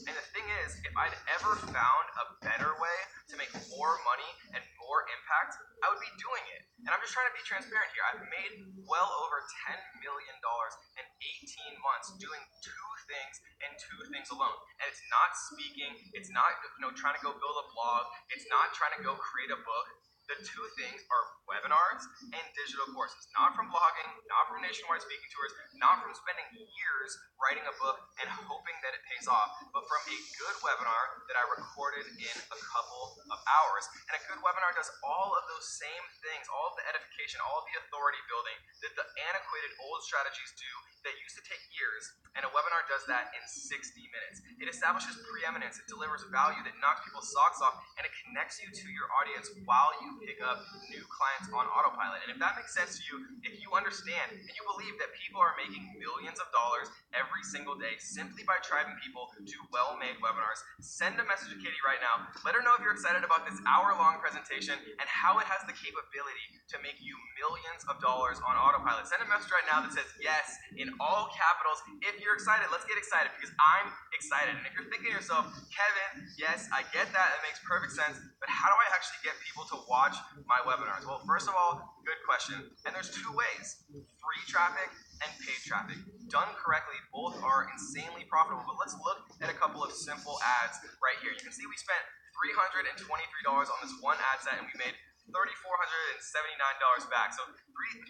And the thing is, if I'd ever found a better way to make more money and more impact, I would be doing it. And I'm just trying to be transparent here. I've made well over $10 million in 18 months doing two things and two things alone. And it's not speaking, it's not trying to go build a blog, it's not trying to go create a book. The two things are webinars and digital courses. Not from blogging, not from nationwide speaking tours, not from spending years writing a book and hoping that it pays off, but from a good webinar that I recorded in a couple of hours. And a good webinar does all of those same things, all of the edification, all of the authority building that the antiquated old strategies do that used to take years. And a webinar does that in 60 minutes. It establishes preeminence, it delivers value that knocks people's socks off, and it connects you to your audience while you pick up new clients on autopilot. And if that makes sense to you, if you understand and you believe that people are making millions of dollars every single day simply by driving people to well-made webinars, send a message to Katie right now. Let her know if you're excited about this hour-long presentation and how it has the capability to make you millions of dollars on autopilot. Send a message right now that says yes in all capitals. If you're excited, let's get excited because I'm excited. And if you're thinking to yourself, Kevin, yes, I get that. It makes perfect sense. But how do I actually get people to watch my webinars? Well, first of all, good question. And there's two ways: free traffic and paid traffic. Done correctly, both are insanely profitable. But let's look at a couple of simple ads right here. You can see we spent $323 on this one ad set and we made $3,479 back. So 300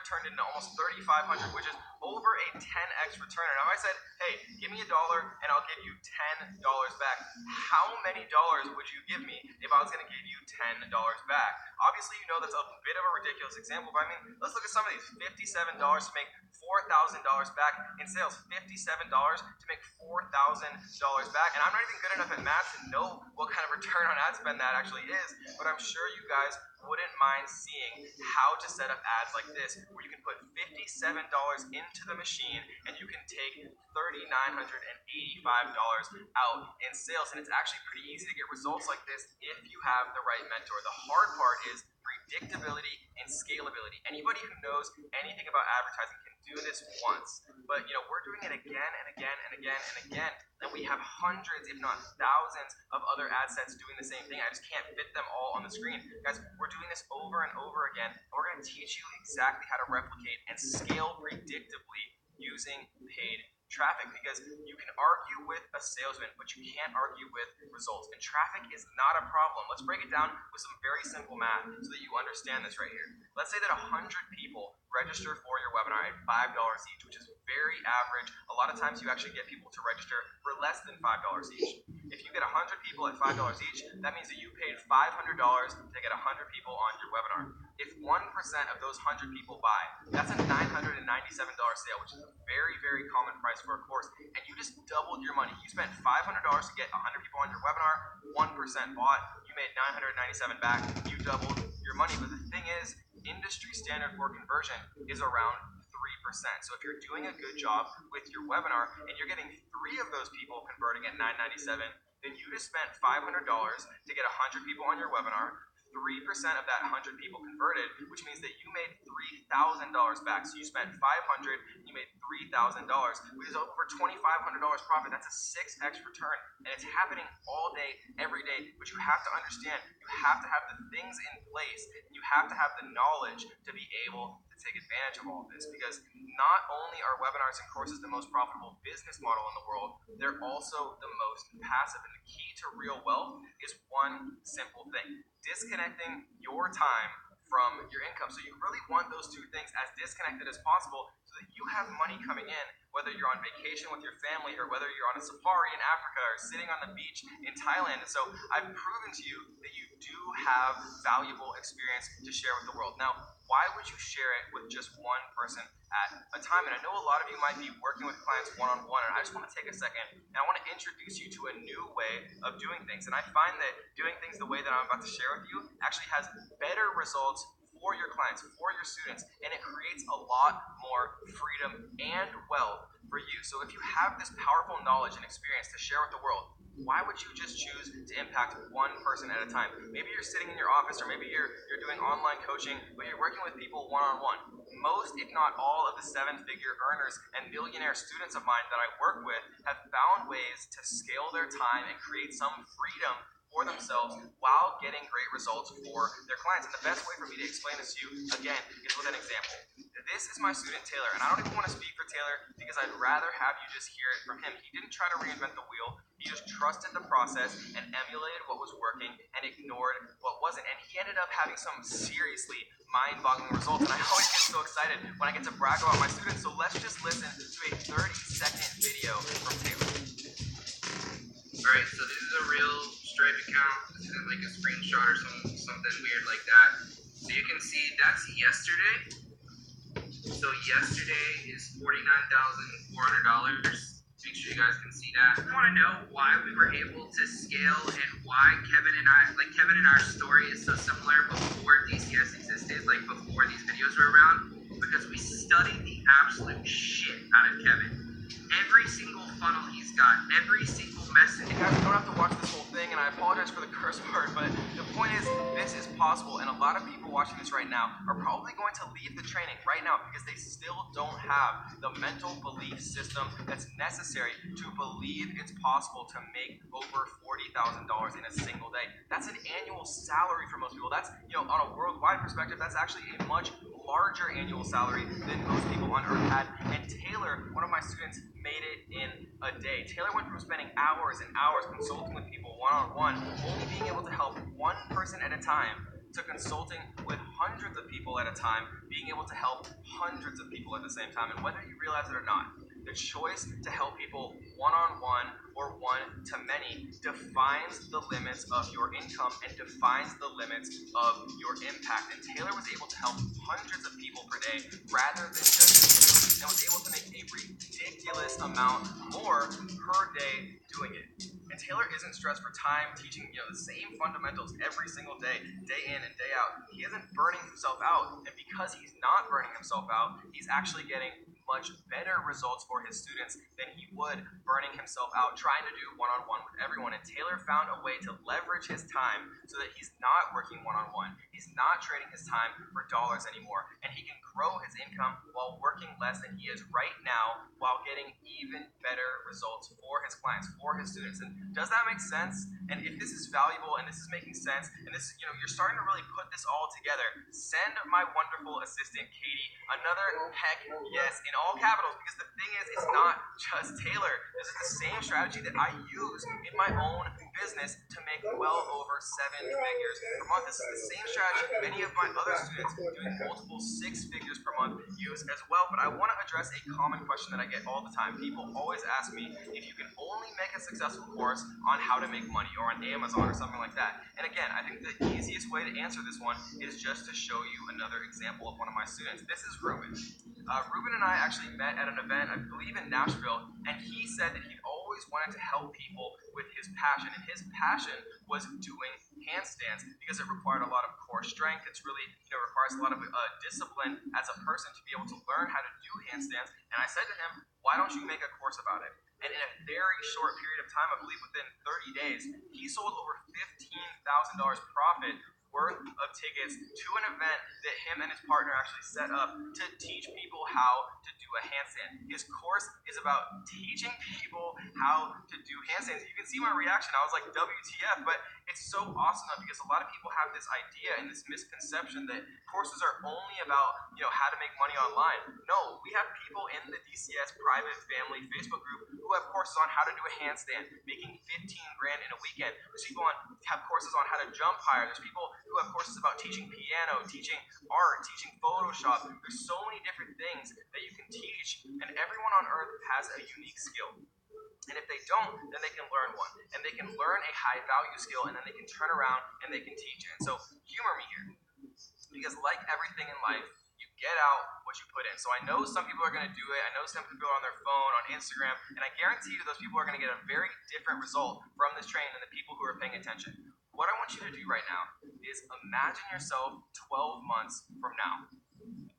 turned into almost 3,500, which is over a 10x return. And if I said, hey, give me $1 and I'll give you $10 back, how many dollars would you give me if I was going to give you $10 back? Obviously, you know that's a bit of a ridiculous example, but I mean, let's look at some of these. $57 to make $4,000 back in sales. $57 to make $4,000 back. And I'm not even good enough at math to know what kind of return on ad spend that actually is, but I'm sure you guys wouldn't mind seeing how to set up ads like this, where you can put $57 into the machine and you can take $3,985 out in sales. And it's actually pretty easy to get results like this if you have the right mentor. The hard part is predictability and scalability. Anybody who knows anything about advertising can do this once, but we're doing it again and again and again and again, and we have hundreds, if not thousands, of other ad sets doing the same thing. I just can't fit them all on the screen. Guys, we're doing this over and over again, and we're going to teach you exactly how to replicate and scale predictably using paid traffic, because you can argue with a salesman, but you can't argue with results. And traffic is not a problem. Let's break it down with some very simple math so that you understand this right here. Let's say that 100 people register for your webinar at $5 each, which is very average. A lot of times you actually get people to register for less than $5 each. If you get 100 people at $5 each, that means that you paid $500 to get 100 people on your webinar. If 1% of those 100 people buy, that's a $997 sale, which is a very, very common price for a course. And you just doubled your money. You spent $500 to get 100 people on your webinar, 1% bought, you made $997 back, you doubled your money. But the thing is, industry standard for conversion is around 3%. So if you're doing a good job with your webinar and you're getting 3 of those people converting at $997, then you just spent $500 to get 100 people on your webinar. 3% of that 100 people converted, which means that you made $3,000 back. So you spent $500 and you made $3,000, which is over $2,500 profit. That's a 6x return, and it's happening all day, every day. But you have to understand, you have to have the things in place, and you have to have the knowledge to be able to take advantage of all of this, because not only are webinars and courses the most profitable business model in the world, they're also the most passive. And the key to real wealth is one simple thing: disconnecting your time from your income. So you really want those two things as disconnected as possible so that you have money coming in, whether you're on vacation with your family or whether you're on a safari in Africa or sitting on the beach in Thailand. And so I've proven to you that you do have valuable experience to share with the world. Now, why would you share it with just one person at a time? And I know a lot of you might be working with clients one-on-one, and I just want to take a second and I want to introduce you to a new way of doing things. And I find that doing things the way that I'm about to share with you actually has better results for your clients, for your students, and it creates a lot more freedom and wealth for you. So if you have this powerful knowledge and experience to share with the world, why would you just choose to impact one person at a time? Maybe you're sitting in your office, or maybe you're doing online coaching, but you're working with people one-on-one. Most, if not all, of the seven-figure earners and millionaire students of mine that I work with have found ways to scale their time and create some freedom for themselves while getting great results for their clients. And the best way for me to explain this to you, again, is with an example. This is my student Taylor, and I don't even want to speak for Taylor because I'd rather have you just hear it from him. He didn't try to reinvent the wheel. He just trusted the process and emulated what was working and ignored what wasn't. And he ended up having some seriously mind-boggling results. And I always get so excited when I get to brag about my students. So let's just listen to a 30-second video from Taylor. Alright, so this is a real Stripe account. This isn't like a screenshot or something weird like that. So you can see that's yesterday. So yesterday is $49,400. Make sure you guys can see that. I want to know why we were able to scale and why Kevin and our story is so similar before DCS existed, like before these videos were around, because we studied the absolute shit out of Kevin. Every single funnel he's got, every single message. You guys don't have to watch this whole thing, and I apologize for the curse word, but the point is, this is possible, and a lot of people watching this right now are probably going to leave the training right now because they still don't have the mental belief system that's necessary to believe it's possible to make over $40,000 in a single day. That's an annual salary for most people. That's, on a worldwide perspective, that's actually a much larger annual salary than most people on earth had. And Taylor, one of my students, made it in a day. Taylor went from spending hours and hours consulting with people one-on-one, only being able to help one person at a time, to consulting with hundreds of people at a time, being able to help hundreds of people at the same time. And whether you realize it or not, the choice to help people one-on-one or one-to-many defines the limits of your income and defines the limits of your impact. And Taylor was able to help hundreds of people per day rather than just 2, and was able to make a ridiculous amount more per day doing it. And Taylor isn't stressed for time teaching the same fundamentals every single day, day in and day out. He isn't burning himself out, and because he's not burning himself out, he's actually getting much better results for his students than he would burning himself out trying to do one-on-one with everyone. And Taylor found a way to leverage his time so that he's not working one-on-one. He's not trading his time for dollars anymore, and he can grow his income while working less than he is right now, while getting even better results for his clients, for his students. And does that make sense? And if this is valuable and this is making sense, and this is, you're starting to really put this all together, send my wonderful assistant Katie another heck yes in all capitals, because the thing is, it's not just Taylor. This is the same strategy that I use in my own business to make well over 7 figures per month. This is the same strategy many of my other students doing multiple 6 figures per month use as well. But I want to address a common question that I get all the time. People always ask me if you can only make a successful course on how to make money, or on Amazon or something like that. And again, I think the easiest way to answer this one is just to show you another example of one of my students. This is Ruben. Ruben and I actually met at an event, I believe in Nashville, and he said that he'd always wanted to help people with his passion. And his passion was doing handstands because it required a lot of core strength. It's really, requires a lot of discipline as a person to be able to learn how to do handstands. And I said to him, why don't you make a course about it? And in a very short period of time, I believe within 30 days, he sold over $15,000 profit worth of tickets to an event that him and his partner actually set up to teach people how to do a handstand. His course is about teaching people how to do handstands. You can see my reaction. I was like, WTF, but it's so awesome though, because a lot of people have this idea and this misconception that courses are only about, how to make money online. No, we have people in the DCS private family Facebook group who have courses on how to do a handstand, making 15 grand in a weekend. There's people have courses on how to jump higher. There's people who have courses about teaching piano, teaching art, teaching Photoshop. There's so many different things that you can teach, and everyone on earth has a unique skill. And if they don't, then they can learn one. And they can learn a high value skill, and then they can turn around and they can teach it. And so humor me here, because like everything in life, you get out what you put in. So I know some people are going to do it. I know some people are on their phone, on Instagram, and I guarantee you those people are going to get a very different result from this training than the people who are paying attention. What I want you to do right now is imagine yourself 12 months from now.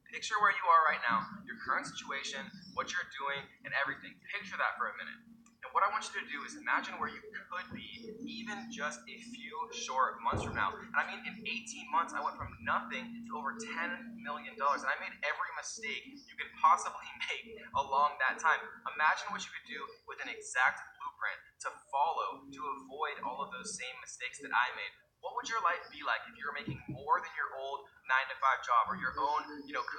Picture where you are right now, your current situation, what you're doing, and everything. Picture that for a minute. And what I want you to do is imagine where you could be even just a few short months from now. And I mean, in 18 months, I went from nothing to over $10 million. And I made every mistake you could possibly make along that time. Imagine what you could do with an exact blueprint to follow to avoid all of those same mistakes that I made. What would your life be like if you were making more than your old 9-to-5 job or your own,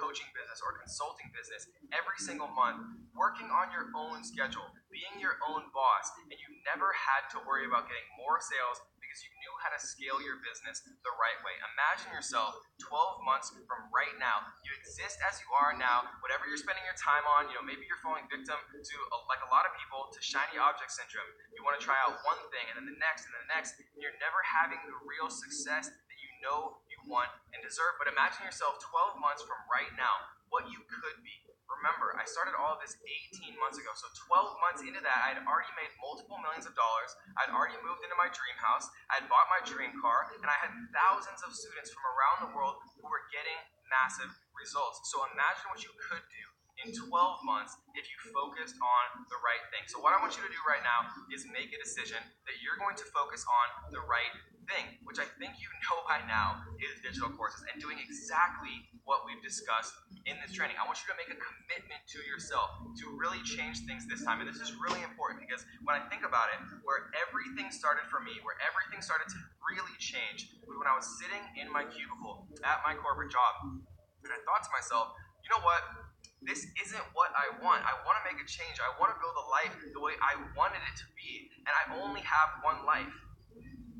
coaching business or consulting business every single month, working on your own schedule, being your own boss, and you never had to worry about getting more sales because you knew how to scale your business the right way? Imagine yourself 12 months from right now. You exist as you are now, whatever you're spending your time on, maybe you're falling victim to, like a lot of people, to shiny object syndrome. You want to try out one thing and then the next and the next, and you're never having the real success that you know you want and deserve. But imagine yourself 12 months from right now, what you could be. Remember, I started all of this 18 months ago. So 12 months into that, I'd already made multiple millions of dollars. I'd already moved into my dream house. I'd bought my dream car. And I had thousands of students from around the world who were getting massive results. So imagine what you could do in 12 months if you focused on the right thing. So what I want you to do right now is make a decision that you're going to focus on the right thing, which I think you know by now is digital courses and doing exactly what we've discussed in this training. I want you to make a commitment to yourself to really change things this time. And this is really important because when I think about it, where everything started for me, where everything started to really change, was when I was sitting in my cubicle at my corporate job. And I thought to myself, you know what? This isn't what I want. I want to make a change. I want to build a life the way I wanted it to be. And I only have one life.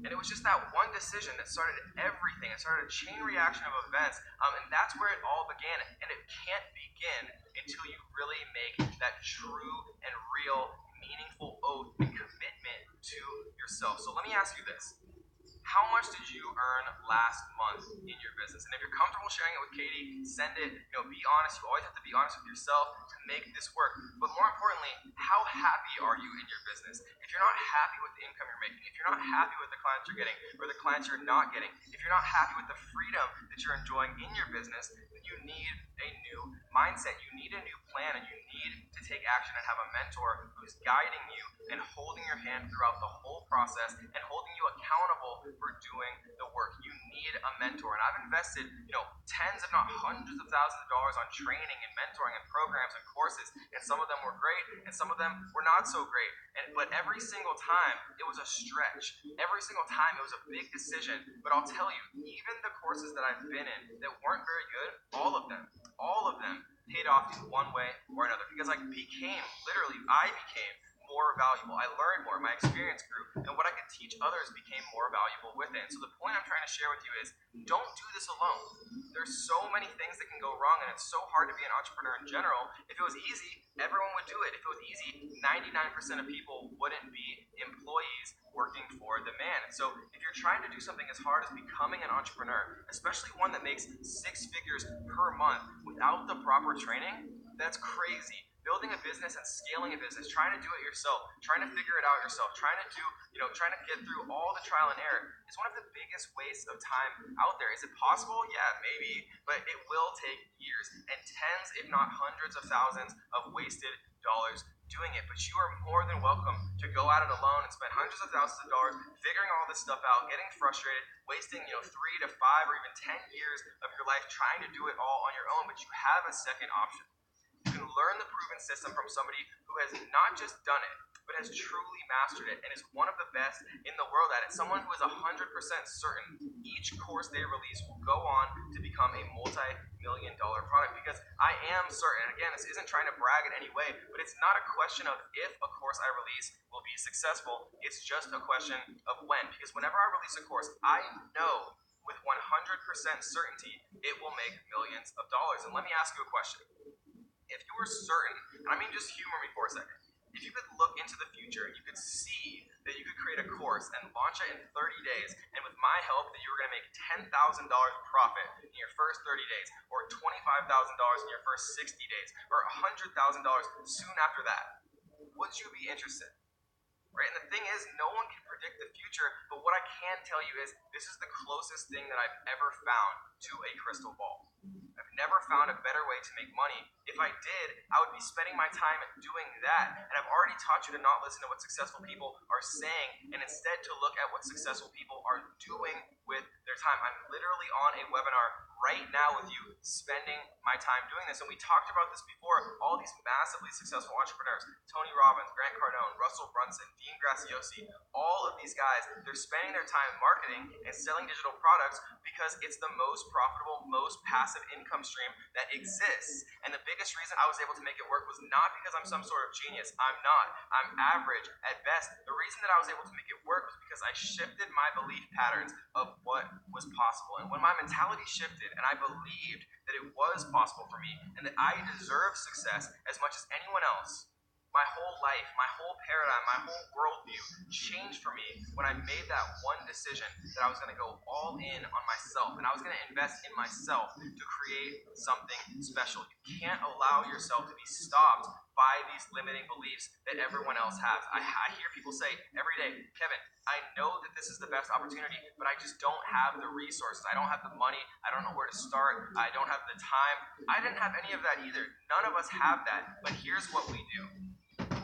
And it was just that one decision that started everything. It started a chain reaction of events. And that's where it all began. And it can't begin until you really make that true and real, meaningful oath and commitment to yourself. So let me ask you this. How much did you earn last month in your business? And if you're comfortable sharing it with Katie, send it. Be honest. You always have to be honest with yourself to make this work. But more importantly, how happy are you in your business? If you're not happy with the income you're making, if you're not happy with the clients you're getting or the clients you're not getting, if you're not happy with the freedom that you're enjoying in your business, then you need a new mindset. You need a new plan, and you need to take action and have a mentor who's guiding you and holding your hand throughout the whole process and holding you accountable for doing the work. You need a mentor. And I've invested, tens if not hundreds of thousands of dollars on training and mentoring and programs and courses. And some of them were great and some of them were not so great. But every single time it was a stretch. Every single time it was a big decision. But I'll tell you, even the courses that I've been in that weren't very good, all of them paid off in one way or another, because I became more valuable. I learned more. My experience grew. And what I could teach others became more valuable with it. And so the point I'm trying to share with you is don't do this alone. There's so many things that can go wrong, and it's so hard to be an entrepreneur in general. If it was easy, everyone would do it. If it was easy, 99% of people wouldn't be employees working for the man. So if you're trying to do something as hard as becoming an entrepreneur, especially one that makes 6 figures per month without the proper training, that's crazy. Building a business and scaling a business, trying to do it yourself, trying to figure it out yourself, trying to get through all the trial and error is one of the biggest wastes of time out there. Is it possible? Yeah, maybe, but it will take years and tens, if not hundreds of thousands of wasted dollars doing it. But you are more than welcome to go at it alone and spend hundreds of thousands of dollars figuring all this stuff out, getting frustrated, wasting 3 to 5 or even 10 years of your life trying to do it all on your own. But you have a second option. You can learn the proven system from somebody who has not just done it, but has truly mastered it and is one of the best in the world at it. Someone who is 100% certain each course they release will go on to become a multi-million-dollar product. Because I am certain, and again, this isn't trying to brag in any way, but it's not a question of if a course I release will be successful. It's just a question of when. Because whenever I release a course, I know with 100% certainty it will make millions of dollars. And let me ask you a question. If you were certain, and I mean just humor me for a second, if you could look into the future and you could see that you could create a course and launch it in 30 days, and with my help that you were going to make $10,000 profit in your first 30 days, or $25,000 in your first 60 days, or $100,000 soon after that, would you be interested? right? And the thing is, no one can predict the future, but what I can tell you is this is the closest thing that I've ever found to a crystal ball. I've never found a better way to make money. If I did, I would be spending my time doing that. And I've already taught you to not listen to what successful people are saying and instead to look at what successful people are doing with their time. I'm literally on a webinar right now with you, spending my time doing this. And we talked about this before. All these massively successful entrepreneurs, Tony Robbins, Grant Cardone, Russell Brunson, Dean Graziosi, all of these guys, they're spending their time marketing and selling digital products because it's the most profitable, most passive income stream that exists. And the biggest reason I was able to make it work was not because I'm some sort of genius. I'm not. I'm average at best. The reason that I was able to make it work was because I shifted my belief patterns of what was possible. And when my mentality shifted and I believed that it was possible for me and that I deserve success as much as anyone else, my whole life, my whole paradigm, my whole worldview changed for me when I made that one decision that I was going to go all in on myself and I was going to invest in myself to create something special. You can't allow yourself to be stopped by these limiting beliefs that everyone else has. I hear people say every day, Kevin, I know that this is the best opportunity, but I just don't have the resources. I don't have the money. I don't know where to start. I don't have the time. I didn't have any of that either. None of us have that. But here's what we do.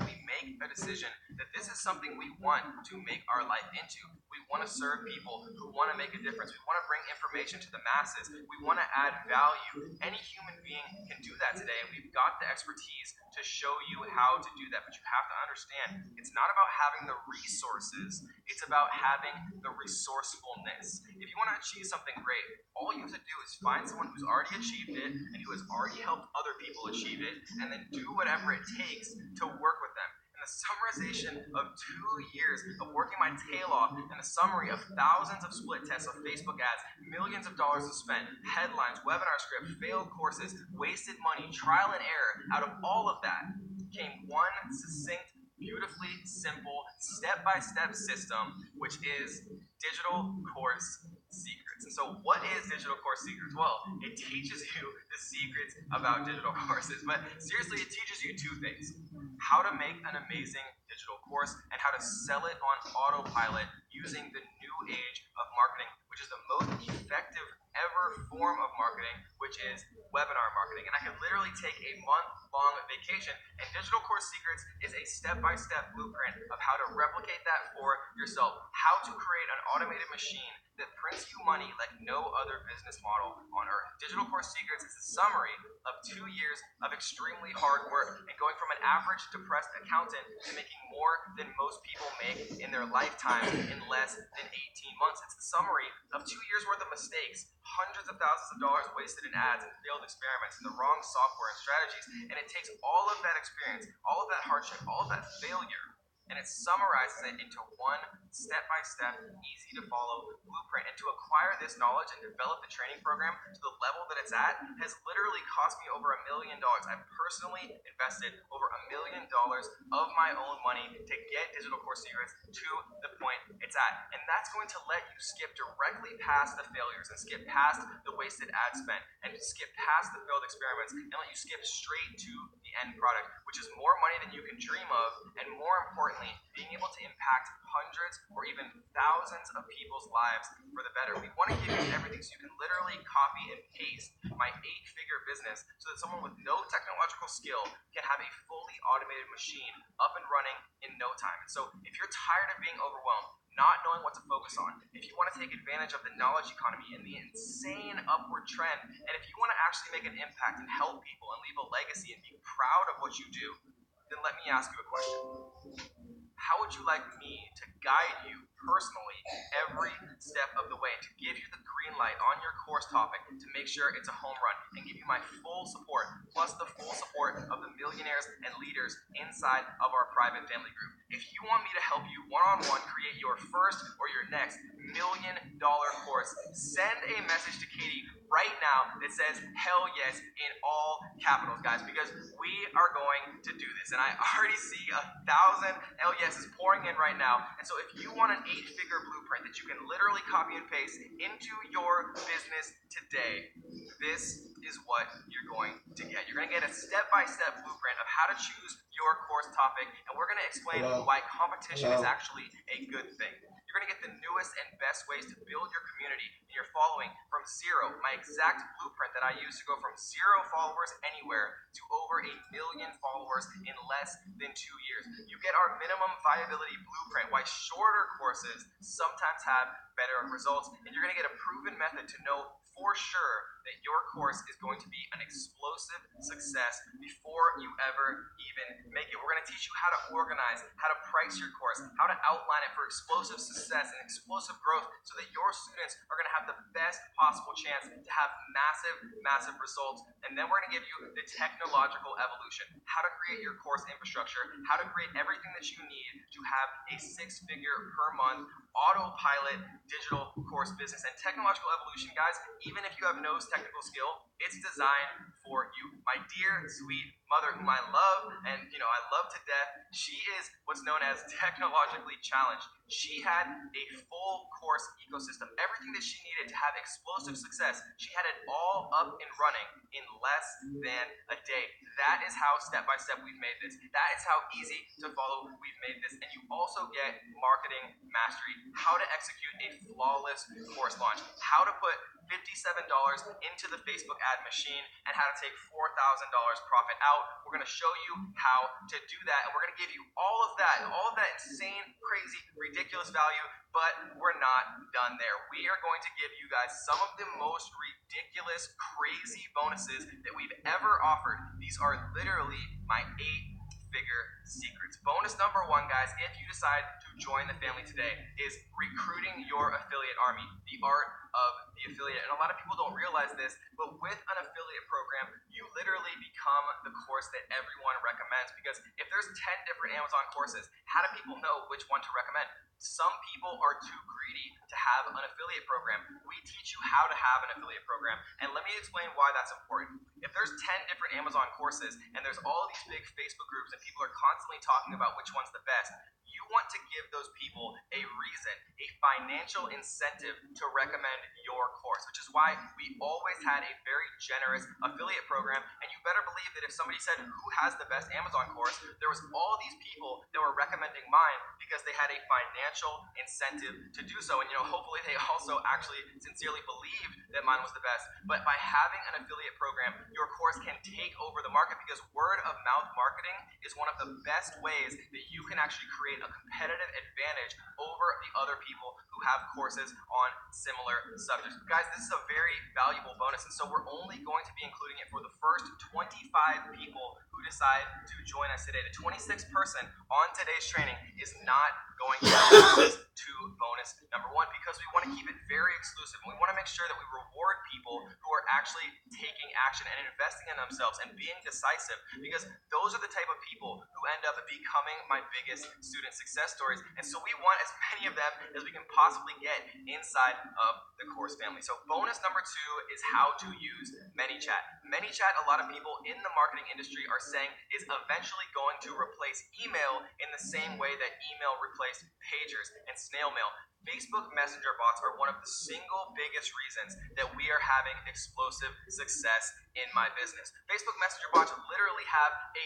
We make a decision that this is something we want to make our life into. We want to serve people who want to make a difference. We want to bring information to the masses. We want to add value. Any human being can do that today, and we've got the expertise to show you how to do that. But you have to understand, it's not about having the resources. It's about having the resourcefulness. If you want to achieve something great, all you have to do is find someone who's already achieved it and who has already helped other people achieve it, and then do whatever it takes to work with them. And the summarization of 2 years of working my tail off and the summary of thousands of split tests of Facebook ads, millions of dollars to spend, headlines, webinar scripts, failed courses, wasted money, trial and error, out of all of that came one succinct, beautifully simple, step-by-step system, which is Digital Course Secrets. And so what is Digital Course Secrets? Well, it teaches you the secrets about digital courses, but seriously, it teaches you two things: how to make an amazing digital course and how to sell it on autopilot using the new age of marketing, which is the most effective ever form of marketing, which is webinar marketing. And I could literally take a month-long vacation, and Digital Course Secrets is a step-by-step blueprint of how to replicate that for yourself, how to create an automated machine that prints you money like no other business model on earth. Digital Course Secrets is a summary of 2 years of extremely hard work and going from an average depressed accountant to making more than most people make in their lifetime in less than 18 months. It's the summary of 2 years worth of mistakes, hundreds of thousands of dollars wasted in ads and failed experiments and the wrong software and strategies. And it takes all of that experience, all of that hardship, all of that failure, and it summarizes it into one step-by-step, easy-to-follow blueprint. And to acquire this knowledge and develop the training program to the level that it's at has literally cost me over $1 million. I've personally invested over $1 million of my own money to get Digital Course Secrets to the point it's at. And that's going to let you skip directly past the failures and skip past the wasted ad spend and skip past the failed experiments and let you skip straight to the end product, which is more money than you can dream of, and more importantly, being able to impact hundreds or even thousands of people's lives for the better. We want to give you everything so you can literally copy and paste my 8-figure business so that someone with no technological skill can have a fully automated machine up and running in no time. And so if you're tired of being overwhelmed, not knowing what to focus on, if you want to take advantage of the knowledge economy and the insane upward trend, and if you want to actually make an impact and help people and leave a legacy and be proud of what you do, then let me ask you a question. How would you like me to guide you personally every step of the way, to give you the green light on your course topic to make sure it's a home run and give you my full support, plus the full support of the millionaires and leaders inside of our private family group? If you want me to help you one-on-one create your first or your next $1 million course, send a message to Katie right now that says hell yes in all capitals, guys, because we are going to do this. And I already see 1,000 hell yeses pouring in right now. And so if you want an 8-figure blueprint that you can literally copy and paste into your your business today, this is what you're going to get. You're going to get a step-by-step blueprint of how to choose your course topic, and we're going to explain why competition is actually a good thing. You're going to get the newest and best ways to build your community and your following from zero, my exact blueprint that I use to go from 0 followers anywhere to over 1 million followers in less than 2 years. You get our minimum viability blueprint, why shorter courses sometimes have better results, and you're going to get a proven method to know for sure that your course is going to be an explosive success before you ever even make it. We're going to teach you how to organize, how to price your course, how to outline it for explosive success and explosive growth so that your students are going to have the best possible chance to have massive results. And then we're going to give you the technological evolution, how to create your course infrastructure, how to create everything that you need to have a 6-figure per month autopilot digital course business. And technological evolution, guys, even if you have no technical skill, it's designed for you. My dear, sweet mother, whom I love, and I love to death, she is what's known as technologically challenged. She had a full course ecosystem, everything that she needed to have explosive success. She had it all up and running in less than a day. That is how step-by-step we've made this. That is how easy to follow we've made this. And you also get marketing mastery, how to execute a flawless course launch, how to put $57 into the Facebook ad machine, and how to take $4,000 profit out. We're going to show you how to do that, and we're going to give you all of that insane, crazy, ridiculous value, but we're not done there. We are going to give you guys some of the most ridiculous, crazy bonuses that we've ever offered. These are literally my 8-figure secrets. Bonus number 1, guys, if you decide to join the family today, is recruiting your affiliate army, the art of the affiliate. And a lot of people don't realize this, but with an affiliate program, you literally become the course that everyone recommends, because if there's 10 different Amazon courses, how do people know which one to recommend? Some people are too greedy to have an affiliate program. We teach you how to have an affiliate program, and let me explain why that's important. If there's 10 different Amazon courses and there's all these big Facebook groups and people are constantly talking about which one's the best, you want to give those people a reason, a financial incentive to recommend your course, which is why we always had a very generous affiliate program. And you better believe that if somebody said who has the best Amazon course, there was all these people that were recommending mine because they had a financial incentive to do so. And hopefully they also actually sincerely believed that mine was the best. But by having an affiliate program, your course can take over the market, because word of mouth marketing is one of the best ways that you can actually create a competitive advantage over the other people who have courses on similar subjects. Guys, this is a very valuable bonus, and so we're only going to be including it for the first 25 people who decide to join us today. The 26th person on today's training is not going to have access to bonus number 1, because we want to keep it very exclusive. We want to make sure that we reward people who are actually taking action and investing in themselves and being decisive, because those are the type of people who end up becoming my biggest student success stories. And so we want as many of them as we can possibly get inside of the course family. So bonus number 2 is how to use ManyChat. ManyChat, a lot of people in the marketing industry are saying, is eventually going to replace email in the same way that email replaced pagers and snail mail. Facebook Messenger bots are one of the single biggest reasons that we are having explosive success in my business. Facebook Messenger bots literally have a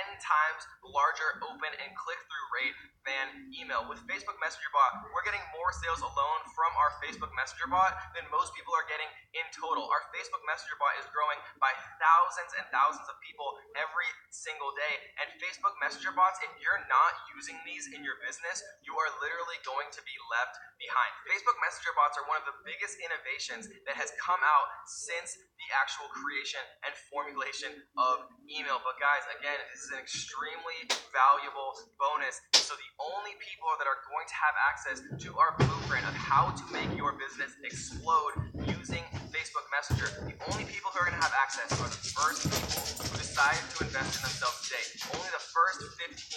10 times larger open and click-through rate than email. With Facebook Messenger bot, we're getting more sales alone from our Facebook Messenger bot than most people are getting in total. Our Facebook Messenger bot is growing by thousands and thousands of people every single day. And Facebook Messenger bots, if you're not using these in your business, you are literally going to be left behind. Facebook Messenger bots are one of the biggest innovations that has come out since the actual creation and formulation of email. But guys, again, this is an extremely valuable bonus. So the only people that are going to have access to our blueprint of how to make your business explode using Facebook Messenger, the only people who are going to have access are the first people who decide to invest in themselves today. Only the first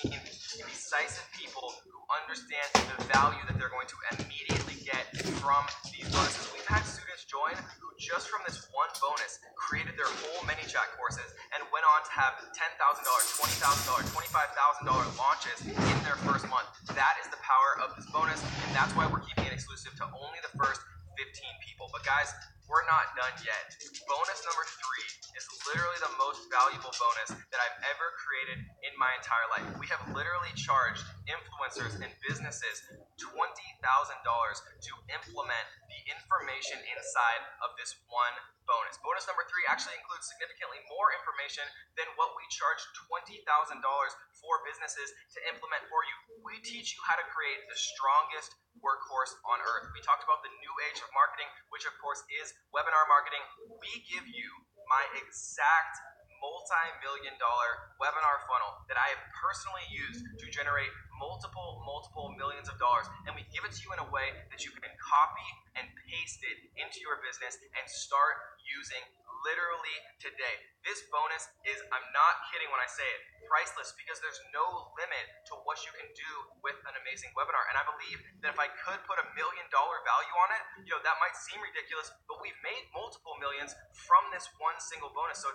15 decisive people who understand the value that they're going to immediately get from these bonuses. We've had students join who just from this one bonus created their whole ManyChat courses and went on to have $10,000, $20,000, $25,000 launches in their first month. That is the power of this bonus, and that's why we're keeping it exclusive to only the first 15 people. But guys, guys, we're not done yet. Bonus number 3 is literally the most valuable bonus that I've ever created in my entire life. We have literally charged influencers and businesses $20,000 to implement the information inside of this one bonus. Bonus number 3 actually includes significantly more information than what we charge $20,000 for businesses to implement for you. We teach you how to create the strongest workhorse on earth. We talked about the new age of marketing, which of course is webinar marketing. We give you my exact multi-million-dollar webinar funnel that I have personally used to generate multiple millions of dollars, and we give it to you in a way that you can copy and paste it into your business and start using literally today. This bonus is, I'm not kidding when I say it, priceless, because there's no limit to what you can do with an amazing webinar. And I believe that if I could put $1 million value on it, that might seem ridiculous, but we've made multiple millions from this one single bonus. So it's